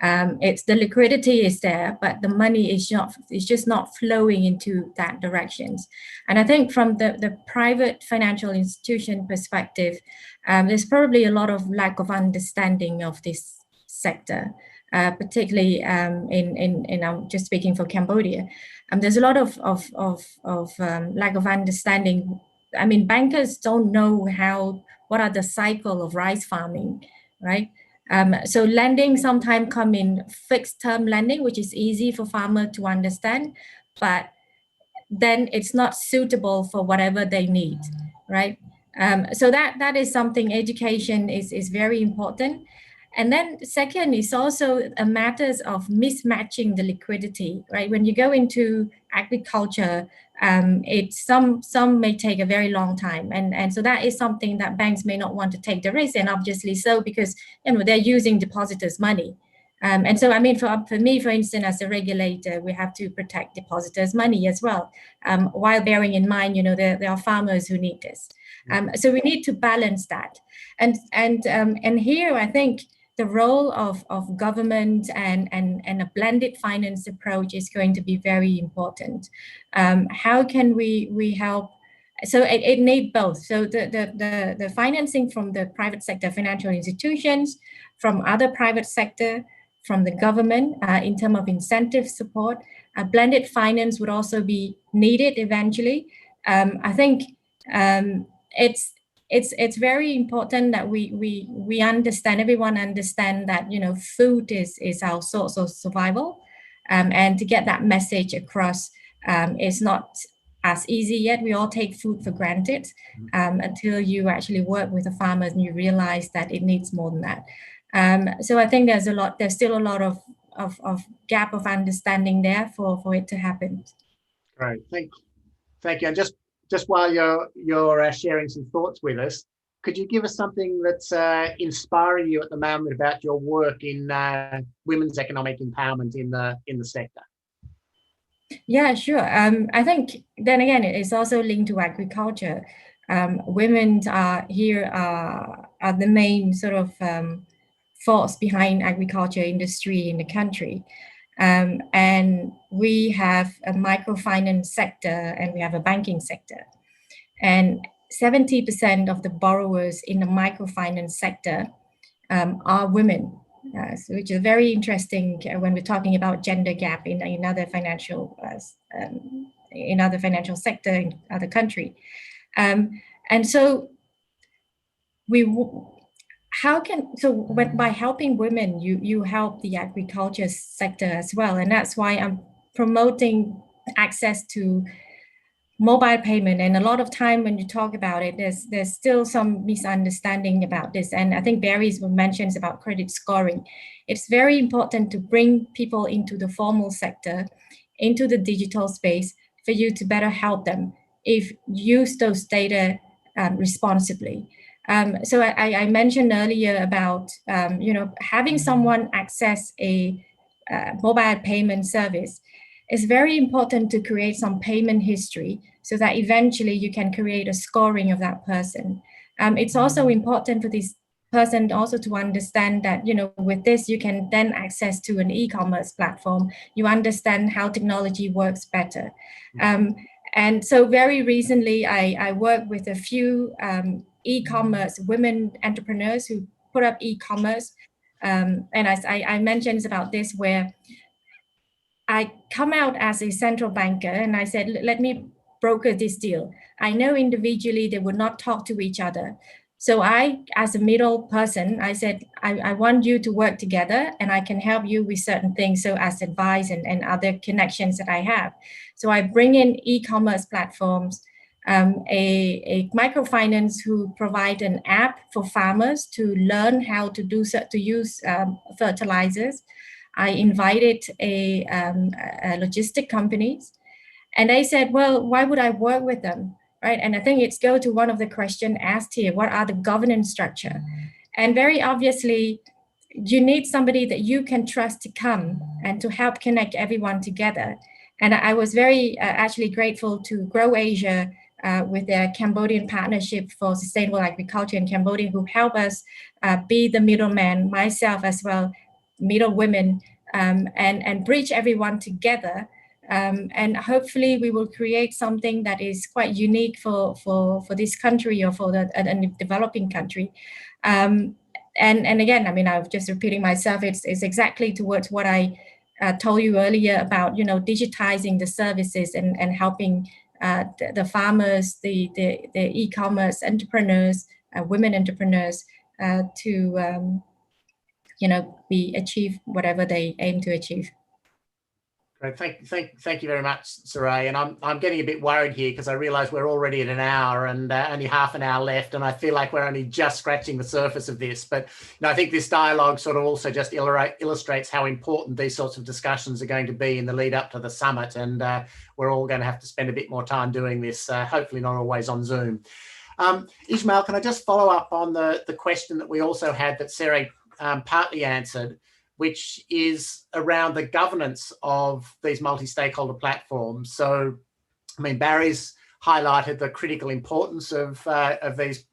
It's the liquidity is there, but the money is just not flowing into that directions. And I think from the private financial institution perspective, there's probably a lot of lack of understanding of this sector, particularly in I'm just speaking for Cambodia. There's a lot of lack of understanding. I mean, bankers don't know what are the cycle of rice farming, right? So lending sometimes come in fixed term lending, which is easy for farmer to understand, but then it's not suitable for whatever they need, right? So that is something. Education is very important. And then second is also a matters of mismatching the liquidity, right? When you go into agriculture, it's some may take a very long time, and so that is something that banks may not want to take the risk, and obviously so, because they're using depositors' money. And so, I mean, for me, for instance, as a regulator, we have to protect depositors' money as well, while bearing in mind, there are farmers who need this. So we need to balance that. And here, I think the role of government and a blended finance approach is going to be very important. How can we help? So it needs both. So the financing from the private sector, financial institutions, from other private sector, from the government in terms of incentive support. Blended finance would also be needed eventually. I think it's very important that we understand, everyone understand that food is our source of survival, and to get that message across is not as easy yet. We all take food for granted until you actually work with the farmers and you realize that it needs more than that. So I think there's still a lot of gap of understanding there for it to happen. Great, thank you. And just while you're sharing some thoughts with us, could you give us something that's inspiring you at the moment about your work in women's economic empowerment in the sector? Yeah, sure. I think then again, it is also linked to agriculture. Women are the main sort of force behind agriculture industry in the country. And we have a microfinance sector and we have a banking sector. And 70% of the borrowers in the microfinance sector are women, which is very interesting when we're talking about gender gap in other financial sector in other country. And so by helping women, you help the agriculture sector as well. And that's why I'm promoting access to mobile payment. And a lot of time when you talk about it, there's still some misunderstanding about this. And I think Barry's mentions about credit scoring. It's very important to bring people into the formal sector, into the digital space, for you to better help them if you use those data responsibly. So I mentioned earlier about having someone access a mobile payment service. It's very important to create some payment history so that eventually you can create a scoring of that person. It's also important for this person also to understand that with this you can then access to an e-commerce platform. You understand how technology works better. And so very recently I worked with a few e-commerce women entrepreneurs who put up e-commerce. And as I mentioned about this, where I come out as a central banker and I said, let me broker this deal. I know individually they would not talk to each other. So I, as a middle person, I said, I want you to work together and I can help you with certain things. So as advice and other connections that I have. So I bring in e-commerce platforms. a microfinance who provide an app for farmers to learn how to use fertilizers. I invited a logistic companies, and they said, well, why would I work with them, right? And I think it's go to one of the questions asked here, what are the governance structure? And very obviously, you need somebody that you can trust to come and to help connect everyone together. And I was very actually grateful to Grow Asia with their Cambodian partnership for sustainable agriculture in Cambodia, who help us be the middleman, myself as well, middle women, and bridge everyone together. And hopefully we will create something that is quite unique for this country or for a developing country. And again, I mean, I'm just repeating myself, it's exactly towards what I told you earlier about, digitizing the services and helping the farmers, the e-commerce entrepreneurs, women entrepreneurs to, achieve whatever they aim to achieve. Great. Thank you very much, Saray. And I'm getting a bit worried here because I realize we're already at an hour and only half an hour left, and I feel like we're only just scratching the surface of this. But I think this dialogue sort of also just illustrates how important these sorts of discussions are going to be in the lead up to the summit, and we're all going to have to spend a bit more time doing this, hopefully not always on Zoom. Ismail, can I just follow up on the question that we also had that Sarah partly answered, which is around the governance of these multi-stakeholder platforms. So, I mean, Barry's highlighted the critical importance of these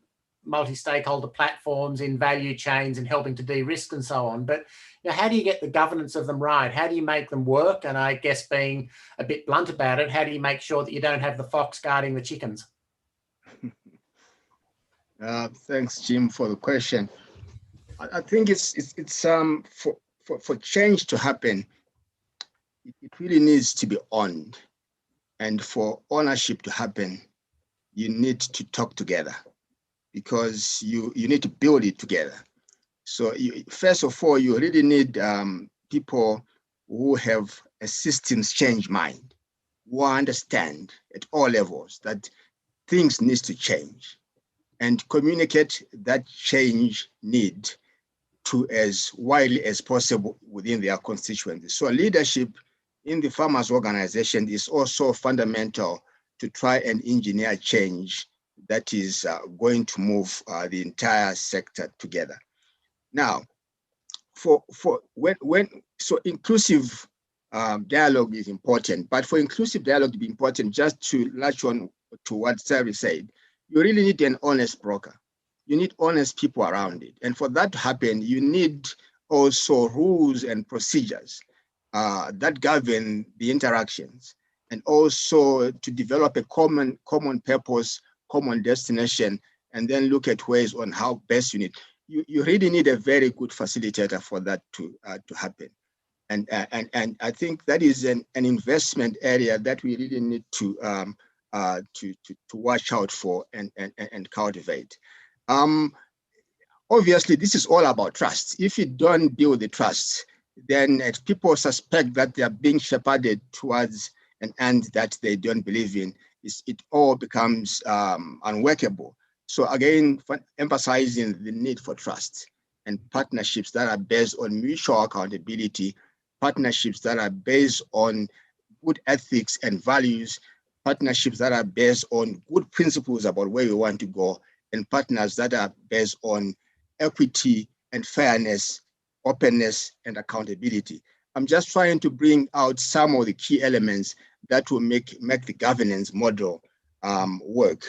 multi-stakeholder platforms in value chains and helping to de-risk and so on. But how do you get the governance of them right? How do you make them work? And I guess, being a bit blunt about it, how do you make sure that you don't have the fox guarding the chickens? Thanks, Jim, for the question. I think it's for change to happen, it really needs to be owned. And for ownership to happen, you need to talk together, because you need to build it together. So first of all, you really need people who have a systems change mind, who understand at all levels that things need to change and communicate that change need to as widely as possible within their constituencies. So leadership in the farmers' organization is also fundamental to try and engineer change that is going to move the entire sector together. Now, so inclusive dialogue is important, but for inclusive dialogue to be important, just to latch on to what Sarah said, you really need an honest broker. You need honest people around it. And for that to happen, you need also rules and procedures that govern the interactions, and also to develop a common purpose, common destination, and then look at ways on how best you need. You really need a very good facilitator for that to happen. And I think that is an investment area that we really need to watch out for and cultivate. Obviously, this is all about trust. If you don't build the trust, then people suspect that they are being shepherded towards an end that they don't believe in. It all becomes unworkable. So again, emphasizing the need for trust and partnerships that are based on mutual accountability, partnerships that are based on good ethics and values, partnerships that are based on good principles about where we want to go, and partners that are based on equity and fairness, openness and accountability. I'm just trying to bring out some of the key elements that will make the governance model work,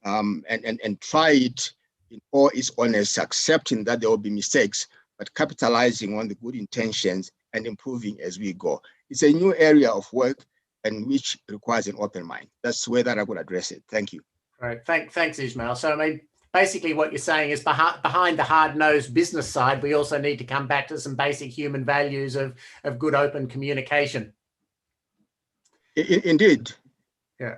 and try it in all its honest, accepting that there will be mistakes, but capitalizing on the good intentions and improving as we go. It's a new area of work, and which requires an open mind. That's the way that I would address it. Thank you. Right. Thanks, Ismail. So, I mean, basically what you're saying is behind the hard-nosed business side, we also need to come back to some basic human values of good open communication. Indeed. Yeah.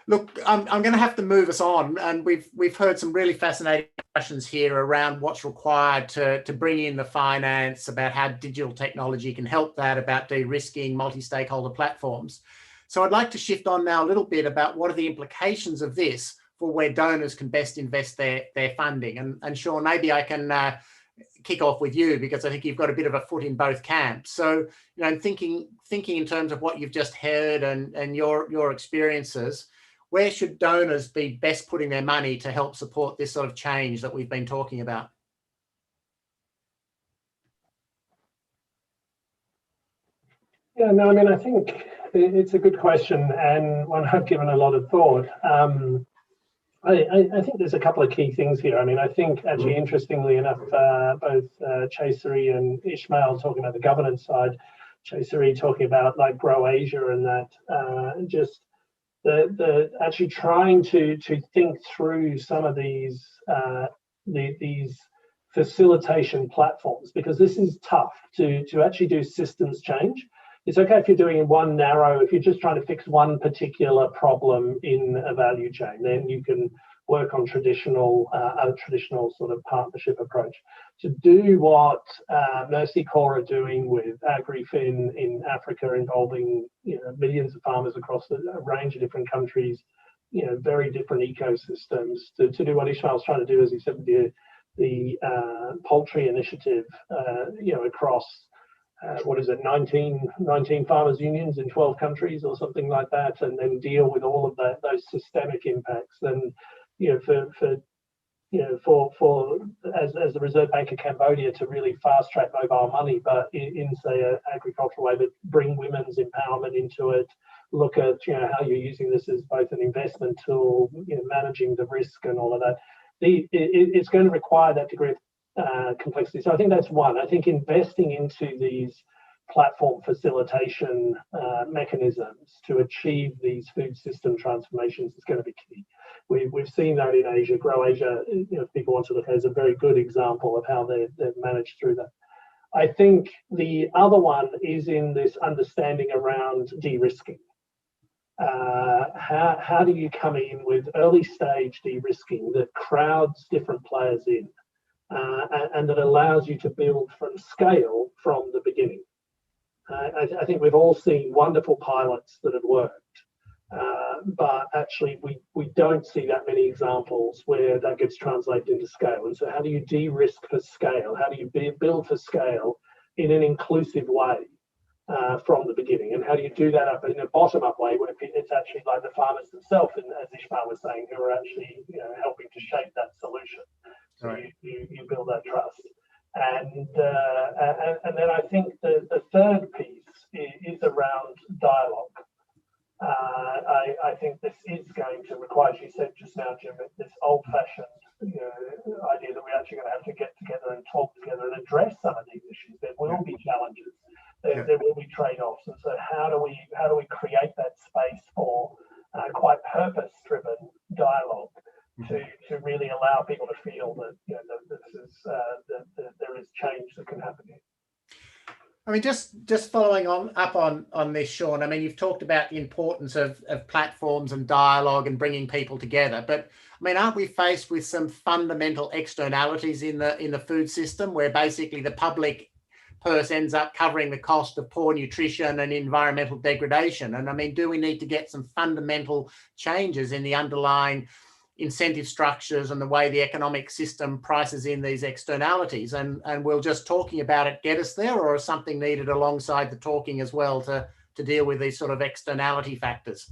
Look, I'm going to have to move us on, and we've heard some really fascinating questions here around what's required to bring in the finance, about how digital technology can help that, about de-risking multi-stakeholder platforms. So I'd like to shift on now a little bit about what are the implications of this for where donors can best invest their funding. And Sean, maybe I can kick off with you, because I think you've got a bit of a foot in both camps. So, thinking in terms of what you've just heard and your experiences, where should donors be best putting their money to help support this sort of change that we've been talking about? Yeah, no, I mean, I think it's a good question and one I've given a lot of thought. I think there's a couple of key things here. I mean, I think actually, interestingly enough, both Chaseri and Ishmael talking about the governance side, Chaseri talking about like Grow Asia and that, just the actually trying to think through some of these facilitation platforms, because this is tough to actually do systems change. It's okay if you're doing if you're just trying to fix one particular problem in a value chain, then you can work on a traditional sort of partnership approach. To do what Mercy Corps are doing with AgriFin in Africa, involving millions of farmers across a range of different countries, very different ecosystems, to do what Ishmael's trying to do, as he said, with the poultry initiative, across 19 farmers unions in 12 countries or something like that, and then deal with all of those systemic impacts. Then, as the Reserve Bank of Cambodia, to really fast track mobile money, but in say an agricultural way, but bring women's empowerment into it. Look at how you're using this as both an investment tool, managing the risk and all of that. It's going to require that degree of complexity. So I think that's one. I think investing into these platform facilitation mechanisms to achieve these food system transformations is going to be key. We've seen that in Asia. Grow Asia, if people want to look at it, is a very good example of how they've managed through that. I think the other one is in this understanding around de-risking. How do you come in with early stage de-risking that crowds different players in, and that allows you to build from scale from the beginning? I think we've all seen wonderful pilots that have worked, but actually we don't see that many examples where that gets translated into scale. And so how do you de-risk for scale? How do you build for scale in an inclusive way from the beginning? And how do you do that up in a bottom-up way where it's actually like the farmers themselves, and as Ishmael was saying, who are actually helping to shape that solution? So right. you build that trust. And then I think the third piece is around dialogue. I think this is going to require, as you said just now, Jim, this old-fashioned idea that we're actually going to have to get together and talk together and address some of these issues. There will be challenges. There will be trade-offs. And so how do we create that space for quite purpose-driven dialogue to really allow people to feel that there is change that can happen here? I mean, just following up on this, Sean. I mean, you've talked about the importance of platforms and dialogue and bringing people together, but I mean, aren't we faced with some fundamental externalities in the food system, where basically the public purse ends up covering the cost of poor nutrition and environmental degradation? And I mean, do we need to get some fundamental changes in the underlying incentive structures and the way the economic system prices in these externalities? And will just talking about it get us there, or is something needed alongside the talking as well to deal with these sort of externality factors?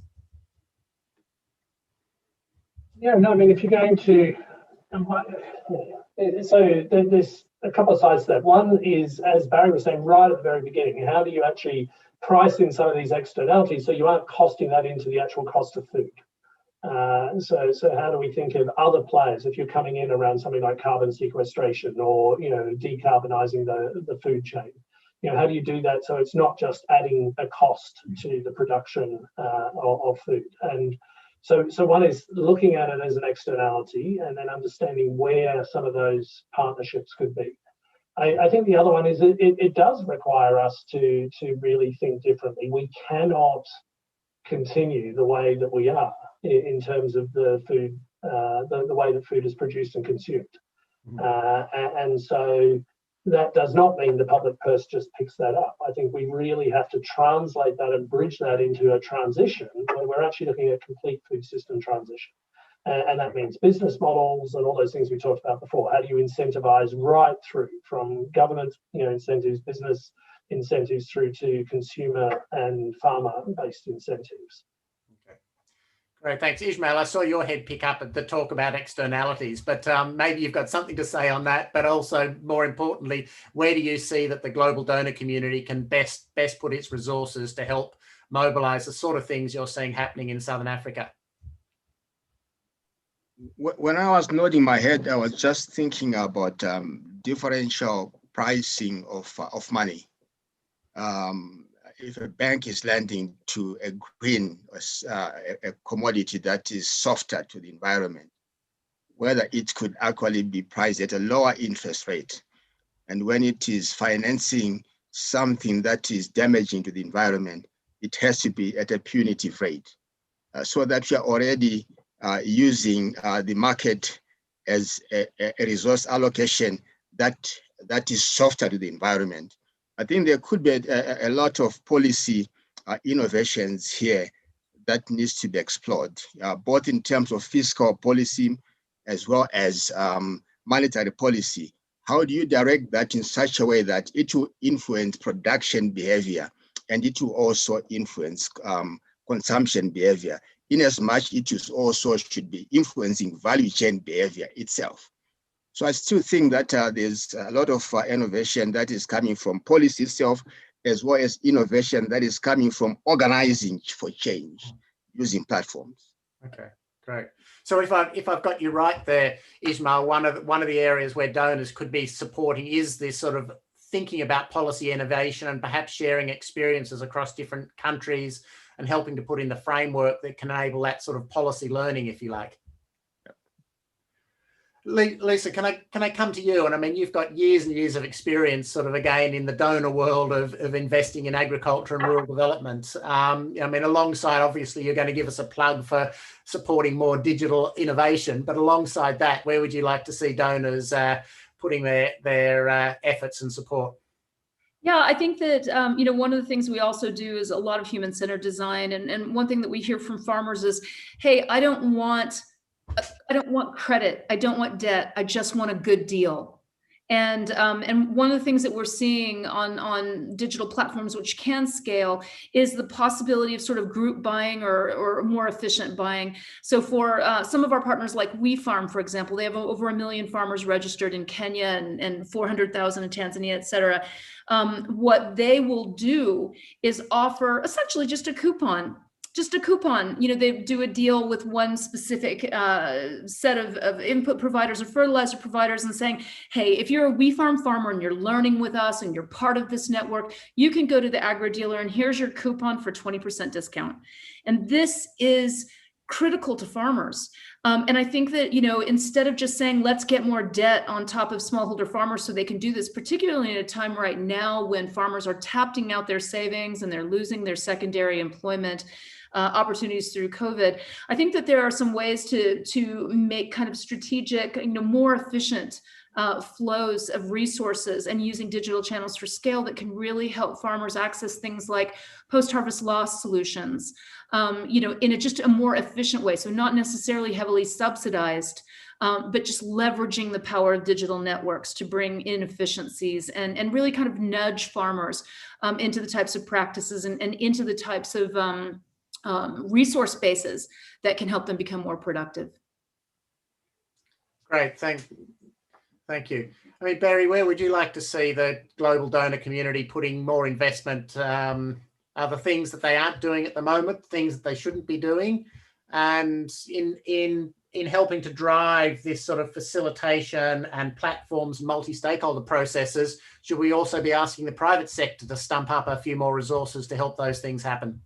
Yeah, no, I mean, if you're going to, so there's a couple of sides to that. One is, as Barry was saying right at the very beginning, how do you actually price in some of these externalities so you aren't costing that into the actual cost of food? So how do we think of other players if you're coming in around something like carbon sequestration or decarbonizing the food chain? How do you do that so it's not just adding a cost to the production of food? And so one is looking at it as an externality and then understanding where some of those partnerships could be. I think the other one is it does require us to really think differently. We cannot continue the way that we are in terms of the food, the way that food is produced and consumed. And so that does not mean the public purse just picks that up. I think we really have to translate that and bridge that into a transition where we're actually looking at complete food system transition. And that means business models and all those things we talked about before. How do you incentivize right through from government, incentives, business incentives through to consumer and farmer-based incentives? Okay. Great, thanks. Ismail, I saw your head pick up at the talk about externalities, but maybe you've got something to say on that, but also more importantly, where do you see that the global donor community can best put its resources to help mobilize the sort of things you're seeing happening in Southern Africa? When I was nodding my head, I was just thinking about differential pricing of money. If a bank is lending to a green, a commodity that is softer to the environment, whether it could actually be priced at a lower interest rate. And when it is financing something that is damaging to the environment, it has to be at a punitive rate, so that we are already using the market as a resource allocation that is softer to the environment. I think there could be a lot of policy innovations here that needs to be explored, both in terms of fiscal policy as well as monetary policy. How do you direct that in such a way that it will influence production behavior and it will also influence consumption behavior, in as much it is also should be influencing value chain behavior itself. So I still think that there's a lot of innovation that is coming from policy itself, as well as innovation that is coming from organizing for change using platforms. Okay, great. So if I've got you right there, Ismail, one of the areas where donors could be supporting is this sort of thinking about policy innovation and perhaps sharing experiences across different countries and helping to put in the framework that can enable that sort of policy learning, if you like. Lisa, can I come to you? And I mean, you've got years and years of experience sort of again in the donor world of investing in agriculture and rural development. I mean, alongside, obviously, you're going to give us a plug for supporting more digital innovation, but alongside that, where would you like to see donors putting their efforts and support? Yeah, I think that, one of the things we also do is a lot of human-centered design. And one thing that we hear from farmers is, hey, I don't want credit. I don't want debt. I just want a good deal. And one of the things that we're seeing on digital platforms, which can scale, is the possibility of sort of group buying or more efficient buying. So for some of our partners like WeFarm, for example, they have over 1 million farmers registered in Kenya and 400,000 in Tanzania, et cetera. What they will do is offer essentially just a coupon. They do a deal with one specific set of input providers or fertilizer providers and saying, hey, if you're a WeFarm farmer and you're learning with us and you're part of this network, you can go to the agri dealer and here's your coupon for 20% discount. And this is critical to farmers. And I think that, instead of just saying, let's get more debt on top of smallholder farmers so they can do this, particularly in a time right now when farmers are tapping out their savings and they're losing their secondary employment opportunities through COVID. I think that there are some ways to make kind of strategic, more efficient flows of resources and using digital channels for scale that can really help farmers access things like post-harvest loss solutions, in just a more efficient way. So not necessarily heavily subsidized, but just leveraging the power of digital networks to bring in efficiencies and really kind of nudge farmers into the types of practices and into the types of resource bases that can help them become more productive. Great, thank you. I mean, Barry, where would you like to see the global donor community putting more investment? Are the things that they aren't doing at the moment, things that they shouldn't be doing, and in helping to drive this sort of facilitation and platforms, multi-stakeholder processes? Should we also be asking the private sector to stump up a few more resources to help those things happen?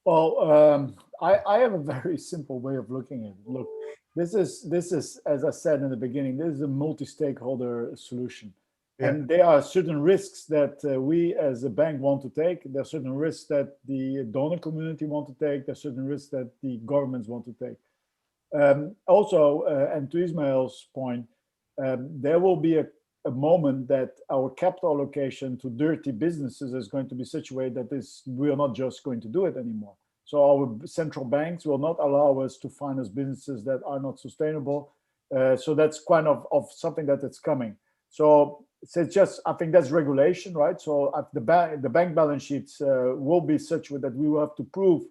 Well, I have a very simple way of looking at it. Look, this is, as I said in the beginning, this is a multi-stakeholder solution. Yeah. And there are certain risks that we as a bank want to take. There are certain risks that the donor community want to take. There are certain risks that the governments want to take. Also, and to Ismail's point, there will be a a moment that our capital allocation to dirty businesses is going to be situated that we are not just going to do it anymore. So our central banks will not allow us to finance businesses that are not sustainable. So that's kind of something that is coming. So it's just, I think that's regulation, right? So the bank balance sheets will be such that we will have to prove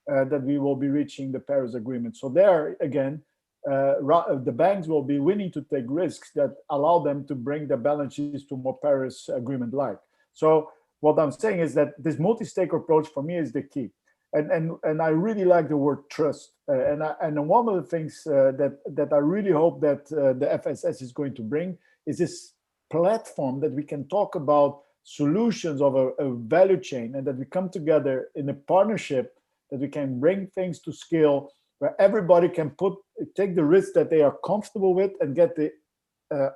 that we will be reaching the Paris Agreement. So there again, the banks will be willing to take risks that allow them to bring the balance sheets to more Paris Agreement-like. So what I'm saying is that this multi-stakeholder approach for me is the key. And I really like the word trust. And one of the things that I really hope that the FSS is going to bring is this platform that we can talk about solutions of a value chain, and that we come together in a partnership, that we can bring things to scale where everybody can take the risk that they are comfortable with and get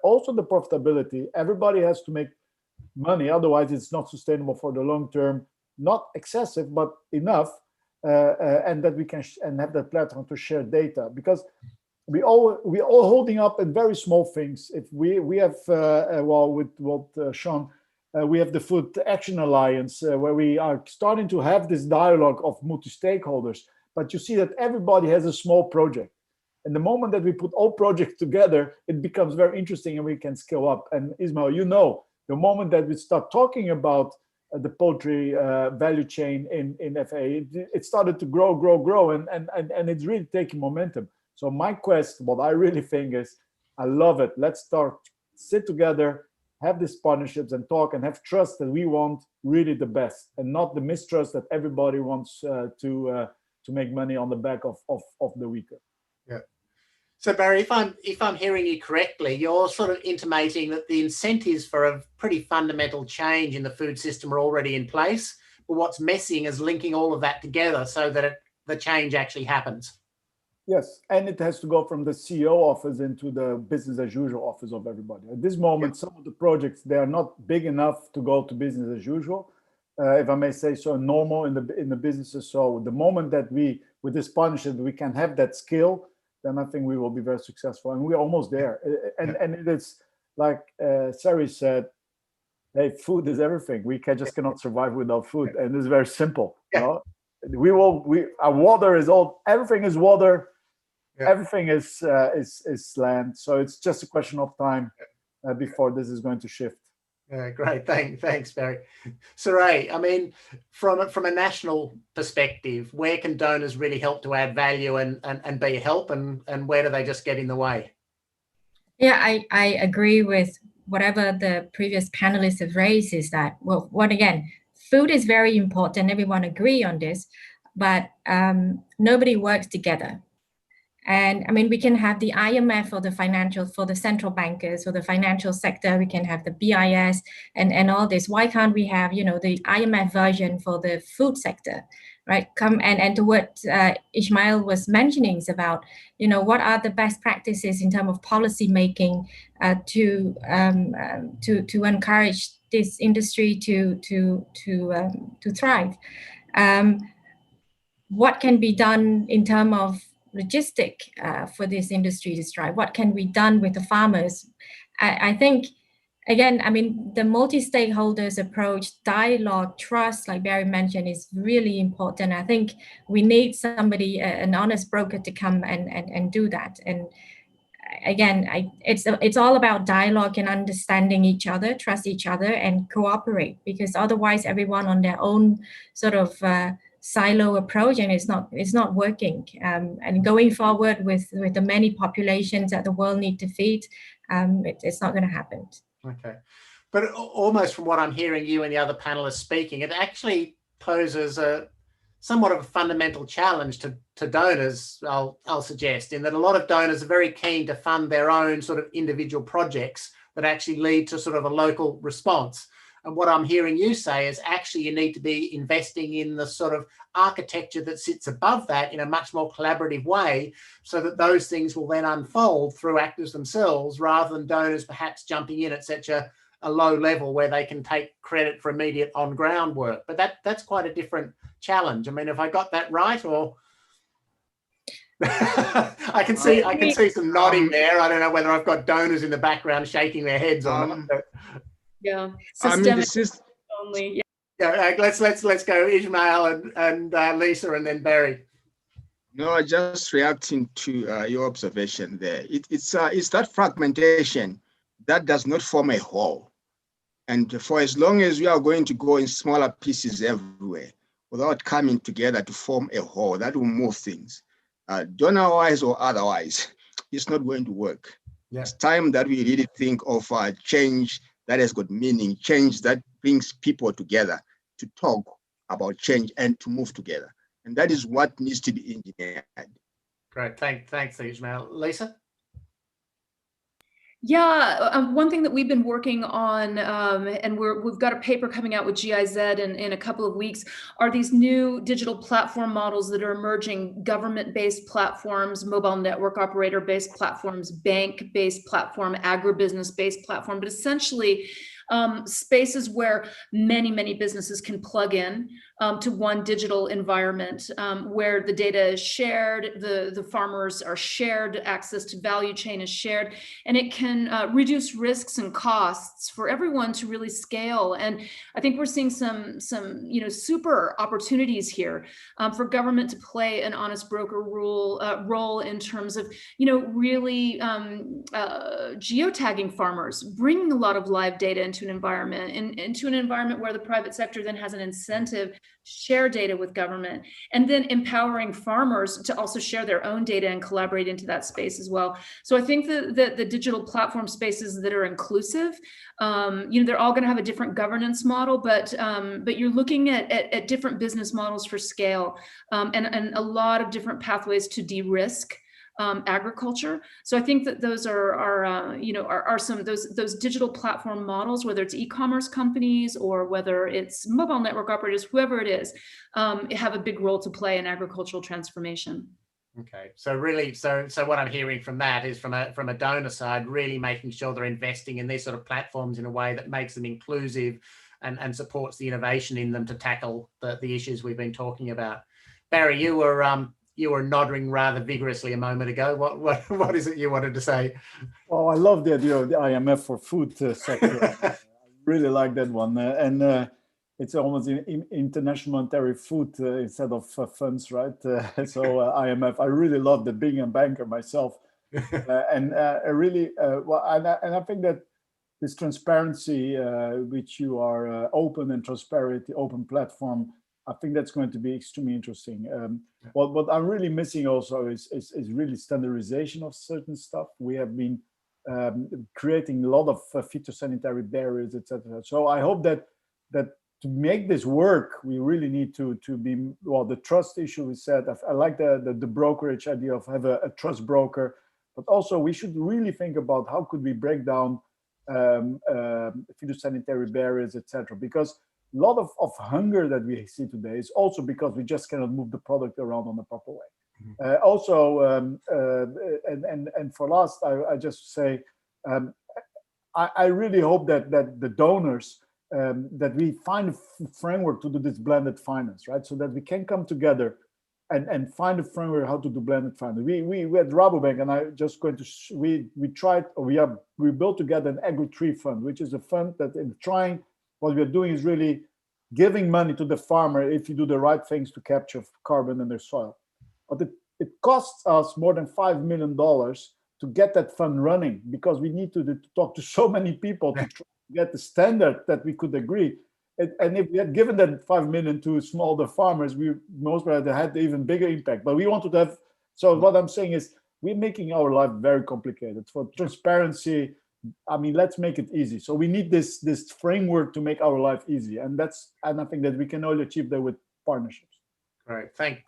also the profitability. Everybody has to make money, otherwise it's not sustainable for the long term, not excessive, but enough. And that we can and have that platform to share data, because we all holding up in very small things. If we have well, with what Sean, we have the Food Action Alliance, where we are starting to have this dialogue of multi-stakeholders, but you see that everybody has a small project, and the moment that we put all projects together, it becomes very interesting and we can scale up. And Ismail, you know, the moment that we start talking about the poultry value chain in FA, it started to grow, and it's really taking momentum. So my quest, what I really think is, I love it. Let's sit together, have these partnerships and talk and have trust that we want really the best, and not the mistrust that everybody wants to make money on the back of the weaker. Yeah. So Barry, if I'm hearing you correctly, you're sort of intimating that the incentives for a pretty fundamental change in the food system are already in place, but what's missing is linking all of that together so that the change actually happens. Yes, and it has to go from the CEO office into the business as usual office of everybody. At this moment, some of the projects, they are not big enough to go to business as usual, if I may say so, normal in the businesses. So the moment that with this partnership, we can have that skill, then I think we will be very successful, and we're almost there. And it is like Sari said, hey, food is everything. We just cannot survive without food, and it's very simple. You know? Our water is everything is water, everything is land. So it's just a question of time before this is going to shift. Great, thanks, Barry. Saray, I mean, from a national perspective, where can donors really help to add value and be a help, and where do they just get in the way? Yeah, I agree with whatever the previous panelists have raised, is that, well, again, food is very important, everyone agree on this, but nobody works together. And I mean, we can have the IMF for the central bankers, for the financial sector, we can have the BIS and all this. Why can't we have, you know, the IMF version for the food sector, right? And to what Ismail was mentioning is about, you know, what are the best practices in terms of policy making to encourage this industry to thrive. What can be done in terms of logistic for this industry to strive? What can be done with the farmers? I think, again, I mean, the multi-stakeholders approach, dialogue, trust, like Barry mentioned, is really important. I think we need somebody, an honest broker, to come and do that. And again, it's all about dialogue and understanding each other, trust each other, and cooperate, because otherwise everyone on their own sort of silo approach, and it's not working. And going forward with the many populations that the world need to feed, it's not going to happen. Okay, but almost from what I'm hearing you and the other panelists speaking, it actually poses somewhat of a fundamental challenge to donors, I'll suggest, in that a lot of donors are very keen to fund their own sort of individual projects that actually lead to sort of a local response. And what I'm hearing you say is actually you need to be investing in the sort of architecture that sits above that in a much more collaborative way, so that those things will then unfold through actors themselves, rather than donors perhaps jumping in at such a low level where they can take credit for immediate on-ground work. But that's quite a different challenge. I mean, have I got that right? Or I can see some nodding there. I don't know whether I've got donors in the background shaking their heads or not. Yeah, I systemic only. Yeah, let's go Ismail and Lisa and then Barry. No, just reacting to your observation there. It's that fragmentation that does not form a whole. And for as long as we are going to go in smaller pieces everywhere without coming together to form a whole, that will move things. Donor-wise or otherwise, it's not going to work. Yeah. It's time that we really think of change that has got meaning, change that brings people together to talk about change and to move together. And that is what needs to be engineered. Great, thanks, Ismail. Lisa? Yeah, one thing that we've been working on, and we've got a paper coming out with GIZ in a couple of weeks, are these new digital platform models that are emerging: government-based platforms, mobile network operator-based platforms, bank-based platform, agribusiness-based platform, but essentially spaces where many businesses can plug in to one digital environment where the data is shared, the farmers are shared, access to value chain is shared, and it can reduce risks and costs for everyone to really scale. And I think we're seeing some super opportunities here for government to play an honest broker role in terms of really geotagging farmers, bringing a lot of live data into an environment, into an environment where the private sector then has an incentive to share data with government, and then empowering farmers to also share their own data and collaborate into that space as well. So I think that the digital platform spaces that are inclusive, they're all going to have a different governance model, but you're looking at different business models for scale, and a lot of different pathways to de-risk agriculture. So I think that those are some of those digital platform models, whether it's e-commerce companies or whether it's mobile network operators, whoever it is, have a big role to play in agricultural transformation. Okay, so really, so what I'm hearing from that is from a donor side, really making sure they're investing in these sort of platforms in a way that makes them inclusive and supports the innovation in them to tackle the issues we've been talking about. Barry, you were nodding rather vigorously a moment ago. What is it you wanted to say? Oh, I love the idea of the IMF for food sector. I really like that one. And it's almost international monetary food instead of funds, right? So IMF, I really love that, being a banker myself. And I think that this transparency, which you are open and transparent, open platform, I think that's going to be extremely interesting. What I'm really missing also is really standardization of certain stuff. We have been creating a lot of phytosanitary barriers, etc. So I hope that to make this work, we really need to be, well, the trust issue is said. I like the brokerage idea of have a trust broker, but also we should really think about how could we break down phytosanitary barriers, etc. Because a lot of hunger that we see today is also because we just cannot move the product around on the proper way. And for last, I just say, I really hope that the donors, that we find a framework to do this blended finance, right? So that we can come together and find a framework how to do blended finance. We at Rabobank, and I just going to we built together an agri-tree fund, which is a fund that in trying. What we're doing is really giving money to the farmer if you do the right things to capture carbon in their soil. But it costs us more than $5 million to get that fund running, because we need to talk to so many people to try to get the standard that we could agree. And if we had given that 5 million to smaller farmers, we most probably had even bigger impact. But we wanted to have, so what I'm saying is we're making our life very complicated. For transparency, I mean, let's make it easy. So we need this framework to make our life easy. And I think that we can only achieve that with partnerships. Great. Thank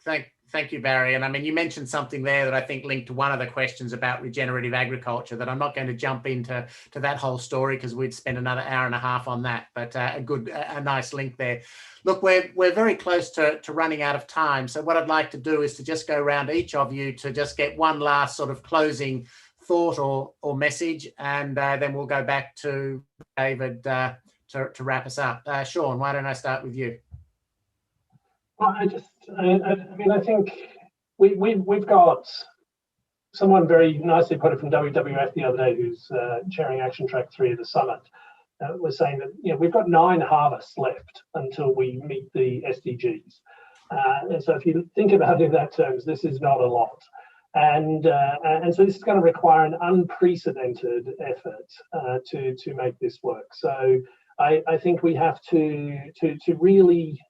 you, Barry. And I mean, you mentioned something there that I think linked to one of the questions about regenerative agriculture that I'm not going to jump into that whole story because we'd spend another hour and a half on that, but a nice link there. Look, we're very close to running out of time. So what I'd like to do is to just go around each of you to just get one last sort of closing thought or message, and then we'll go back to David to wrap us up. Sean, why don't I start with you? Well, I think we've got someone very nicely put it from WWF the other day, who's chairing Action Track 3 of the summit, was saying that we've got 9 harvests left until we meet the SDGs. And so if you think about it in that terms, this is not a lot. And so this is going to require an unprecedented effort to make this work. So I think we have to really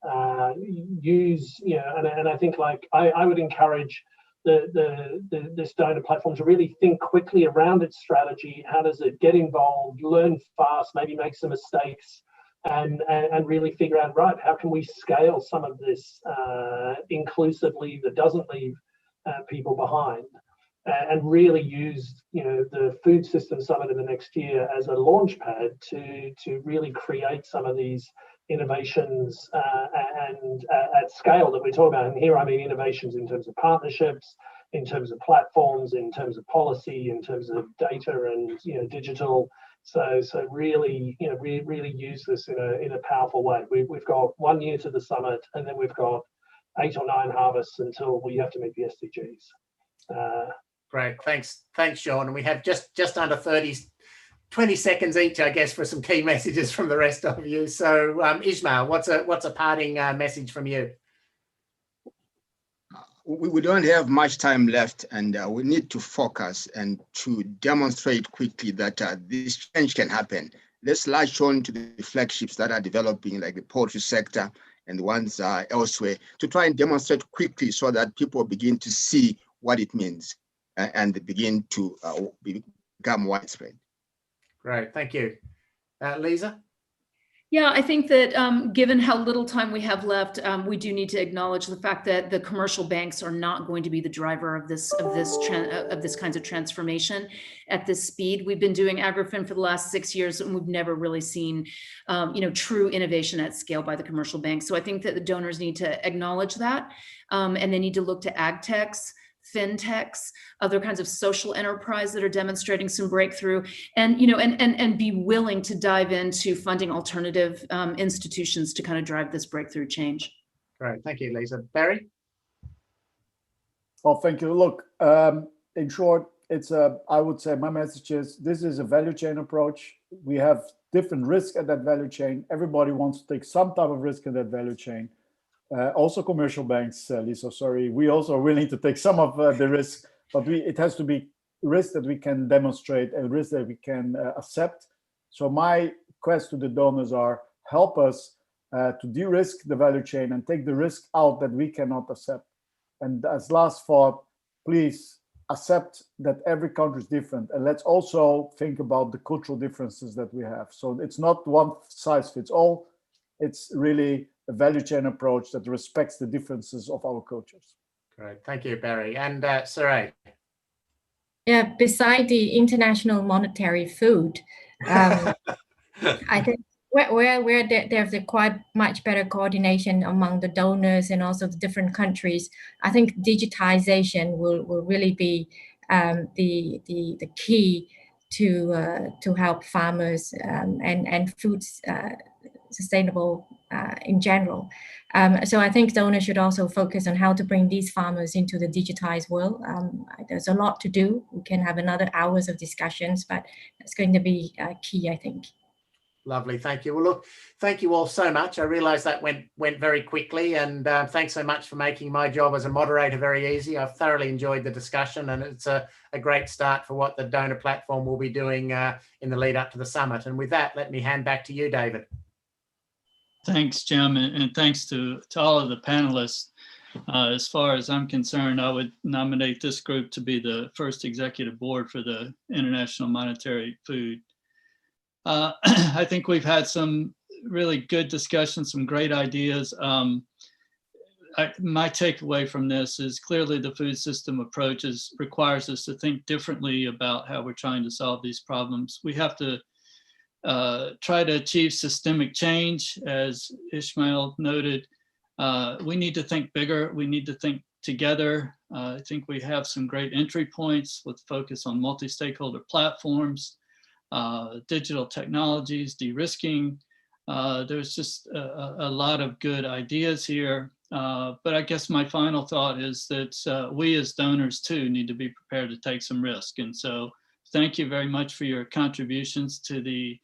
use, and I think I would encourage this donor platform to really think quickly around its strategy. How does it get involved, learn fast, maybe make some mistakes, and really figure out, right, how can we scale some of this inclusively that doesn't leave people behind, and really use the Food System Summit in the next year as a launch pad to really create some of these innovations and at scale that we're talking about. And here I mean innovations in terms of partnerships, in terms of platforms, in terms of policy, in terms of data and digital. So really really use this in a powerful way. We've got 1 year to the summit, and then we've got 8 or 9 harvests until we have to meet the SDGs. Great, thanks, Sean. And we have just under 20 seconds each, I guess, for some key messages from the rest of you. So, Ismail, what's a parting message from you? We don't have much time left, and we need to focus and to demonstrate quickly that this change can happen. Let's latch on to the flagships that are developing, like the poultry sector and the ones elsewhere, to try and demonstrate quickly so that people begin to see what it means and they begin to become widespread. Great, thank you. Lisa? Yeah, I think that given how little time we have left, we do need to acknowledge the fact that the commercial banks are not going to be the driver of this kinds of transformation at this speed. We've been doing AgriFin for the last 6 years, and we've never really seen, true innovation at scale by the commercial banks. So I think that the donors need to acknowledge that, and they need to look to ag techs, fintechs, other kinds of social enterprise that are demonstrating some breakthrough, and be willing to dive into funding alternative institutions to kind of drive this breakthrough change. Great, thank you, Lisa. Barry? Oh, thank you. Look, in short, I would say my message is this is a value chain approach. We have different risks at that value chain. Everybody wants to take some type of risk in that value chain. Also commercial banks, Lisa, sorry, we also are willing to take some of the risk, but it has to be risk that we can demonstrate and risk that we can accept. So my quest to the donors are help us to de-risk the value chain and take the risk out that we cannot accept. And as last thought, please accept that every country is different, and let's also think about the cultural differences that we have. So it's not one size fits all. It's really a value chain approach that respects the differences of our cultures. Great, thank you, Barry. And Saray? Yeah, beside the international monetary food, I think where there's a quite much better coordination among the donors and also the different countries, I think digitization will really be the key to help farmers and foods sustainable in general. So I think donors should also focus on how to bring these farmers into the digitized world. There's a lot to do. We can have another hours of discussions, but it's going to be key, I think. Lovely, thank you. Well, look, thank you all so much. I realize that went very quickly, and thanks so much for making my job as a moderator very easy. I've thoroughly enjoyed the discussion, and it's a great start for what the donor platform will be doing in the lead up to the summit. And with that, let me hand back to you, David. Thanks, Jim, and thanks to all of the panelists. As far as I'm concerned, I would nominate this group to be the first executive board for the International Monetary Food. I think we've had some really good discussions, some great ideas. My takeaway from this is clearly the food system approach requires us to think differently about how we're trying to solve these problems. We have to try to achieve systemic change, as Ismail noted. We need to think bigger. We need to think together. I think we have some great entry points with focus on multi-stakeholder platforms, digital technologies, de-risking. There's just a lot of good ideas here. But I guess my final thought is that we as donors too need to be prepared to take some risk. And so thank you very much for your contributions to the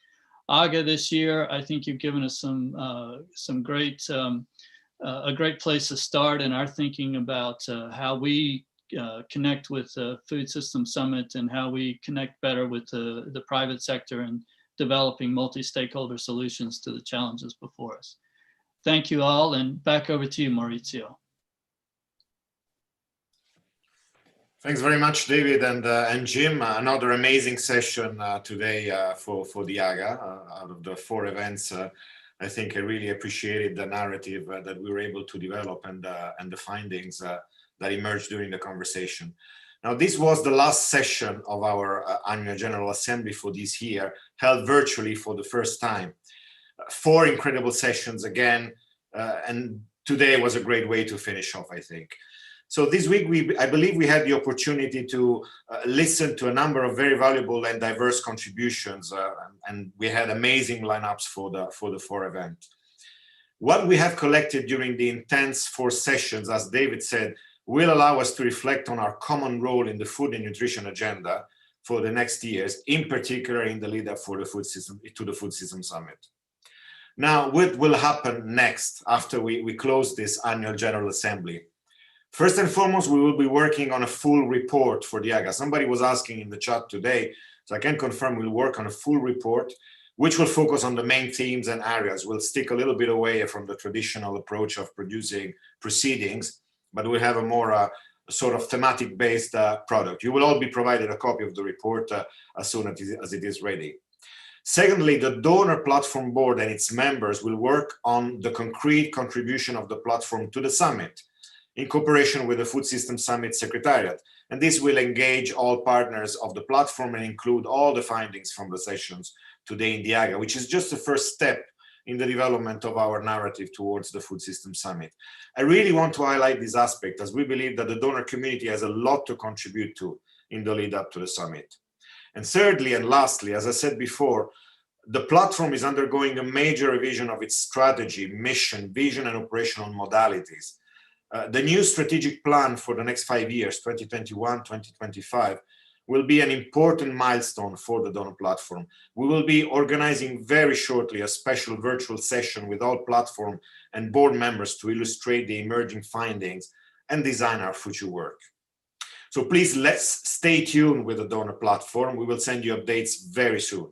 AGA this year. I think you've given us some great, a great place to start in our thinking about how we connect with the Food System Summit and how we connect better with the private sector and developing multi-stakeholder solutions to the challenges before us. Thank you all, and back over to you, Maurizio. Thanks very much, David and Jim. Another amazing session today for the AGA. Out of the 4 events, I think I really appreciated the narrative that we were able to develop and the findings that emerged during the conversation. Now, this was the last session of our Annual General Assembly for this year, held virtually for the first time. 4 incredible sessions again, and today was a great way to finish off, I think. So this week, I believe we had the opportunity to listen to a number of very valuable and diverse contributions, and we had amazing lineups for the 4 events. What we have collected during the intense 4 sessions, as David said, will allow us to reflect on our common role in the food and nutrition agenda for the next years, in particular in the lead up for the Food System Summit. Now, what will happen next after we close this Annual General Assembly? First and foremost, we will be working on a full report for the AGA. Somebody was asking in the chat today, so I can confirm we'll work on a full report, which will focus on the main themes and areas. We'll stick a little bit away from the traditional approach of producing proceedings, but we'll have a more sort of thematic-based product. You will all be provided a copy of the report as soon as it is ready. Secondly, the donor platform board and its members will work on the concrete contribution of the platform to the summit in cooperation with the Food System Summit Secretariat. And this will engage all partners of the platform and include all the findings from the sessions today in the AGA, which is just the first step in the development of our narrative towards the Food System Summit. I really want to highlight this aspect as we believe that the donor community has a lot to contribute to in the lead up to the summit. And thirdly and lastly, as I said before, the platform is undergoing a major revision of its strategy, mission, vision, and operational modalities. The new strategic plan for the next 5 years, 2021-2025, will be an important milestone for the donor platform. We will be organizing very shortly a special virtual session with all platform and board members to illustrate the emerging findings and design our future work. So please, let's stay tuned with the donor platform. We will send you updates very soon.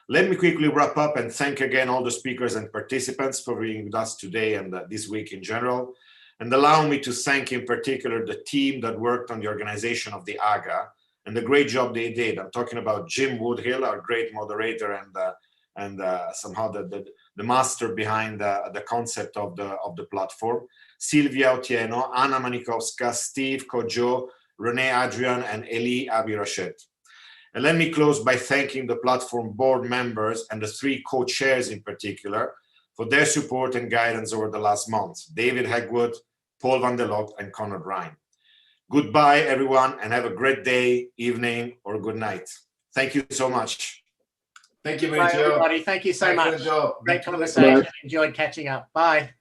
Let me quickly wrap up and thank again all the speakers and participants for being with us today and this week in general. And allow me to thank in particular the team that worked on the organization of the AGA and the great job they did. I'm talking about Jim Woodhill, our great moderator and somehow the master behind the concept of the platform. Silvia Otieno, Anna Manikowska, Steve Kojo, Renee Adrian, and Eli Abirachet. And let me close by thanking the platform board members and the 3 co-chairs in particular for their support and guidance over the last months, David Hegwood, Paul van der Lot, and Conrad Ryan. Goodbye, everyone, and have a great day, evening, or good night. Thank you so much. Thank you, everybody. Thank you so much. Great conversation. Enjoyed catching up. Bye.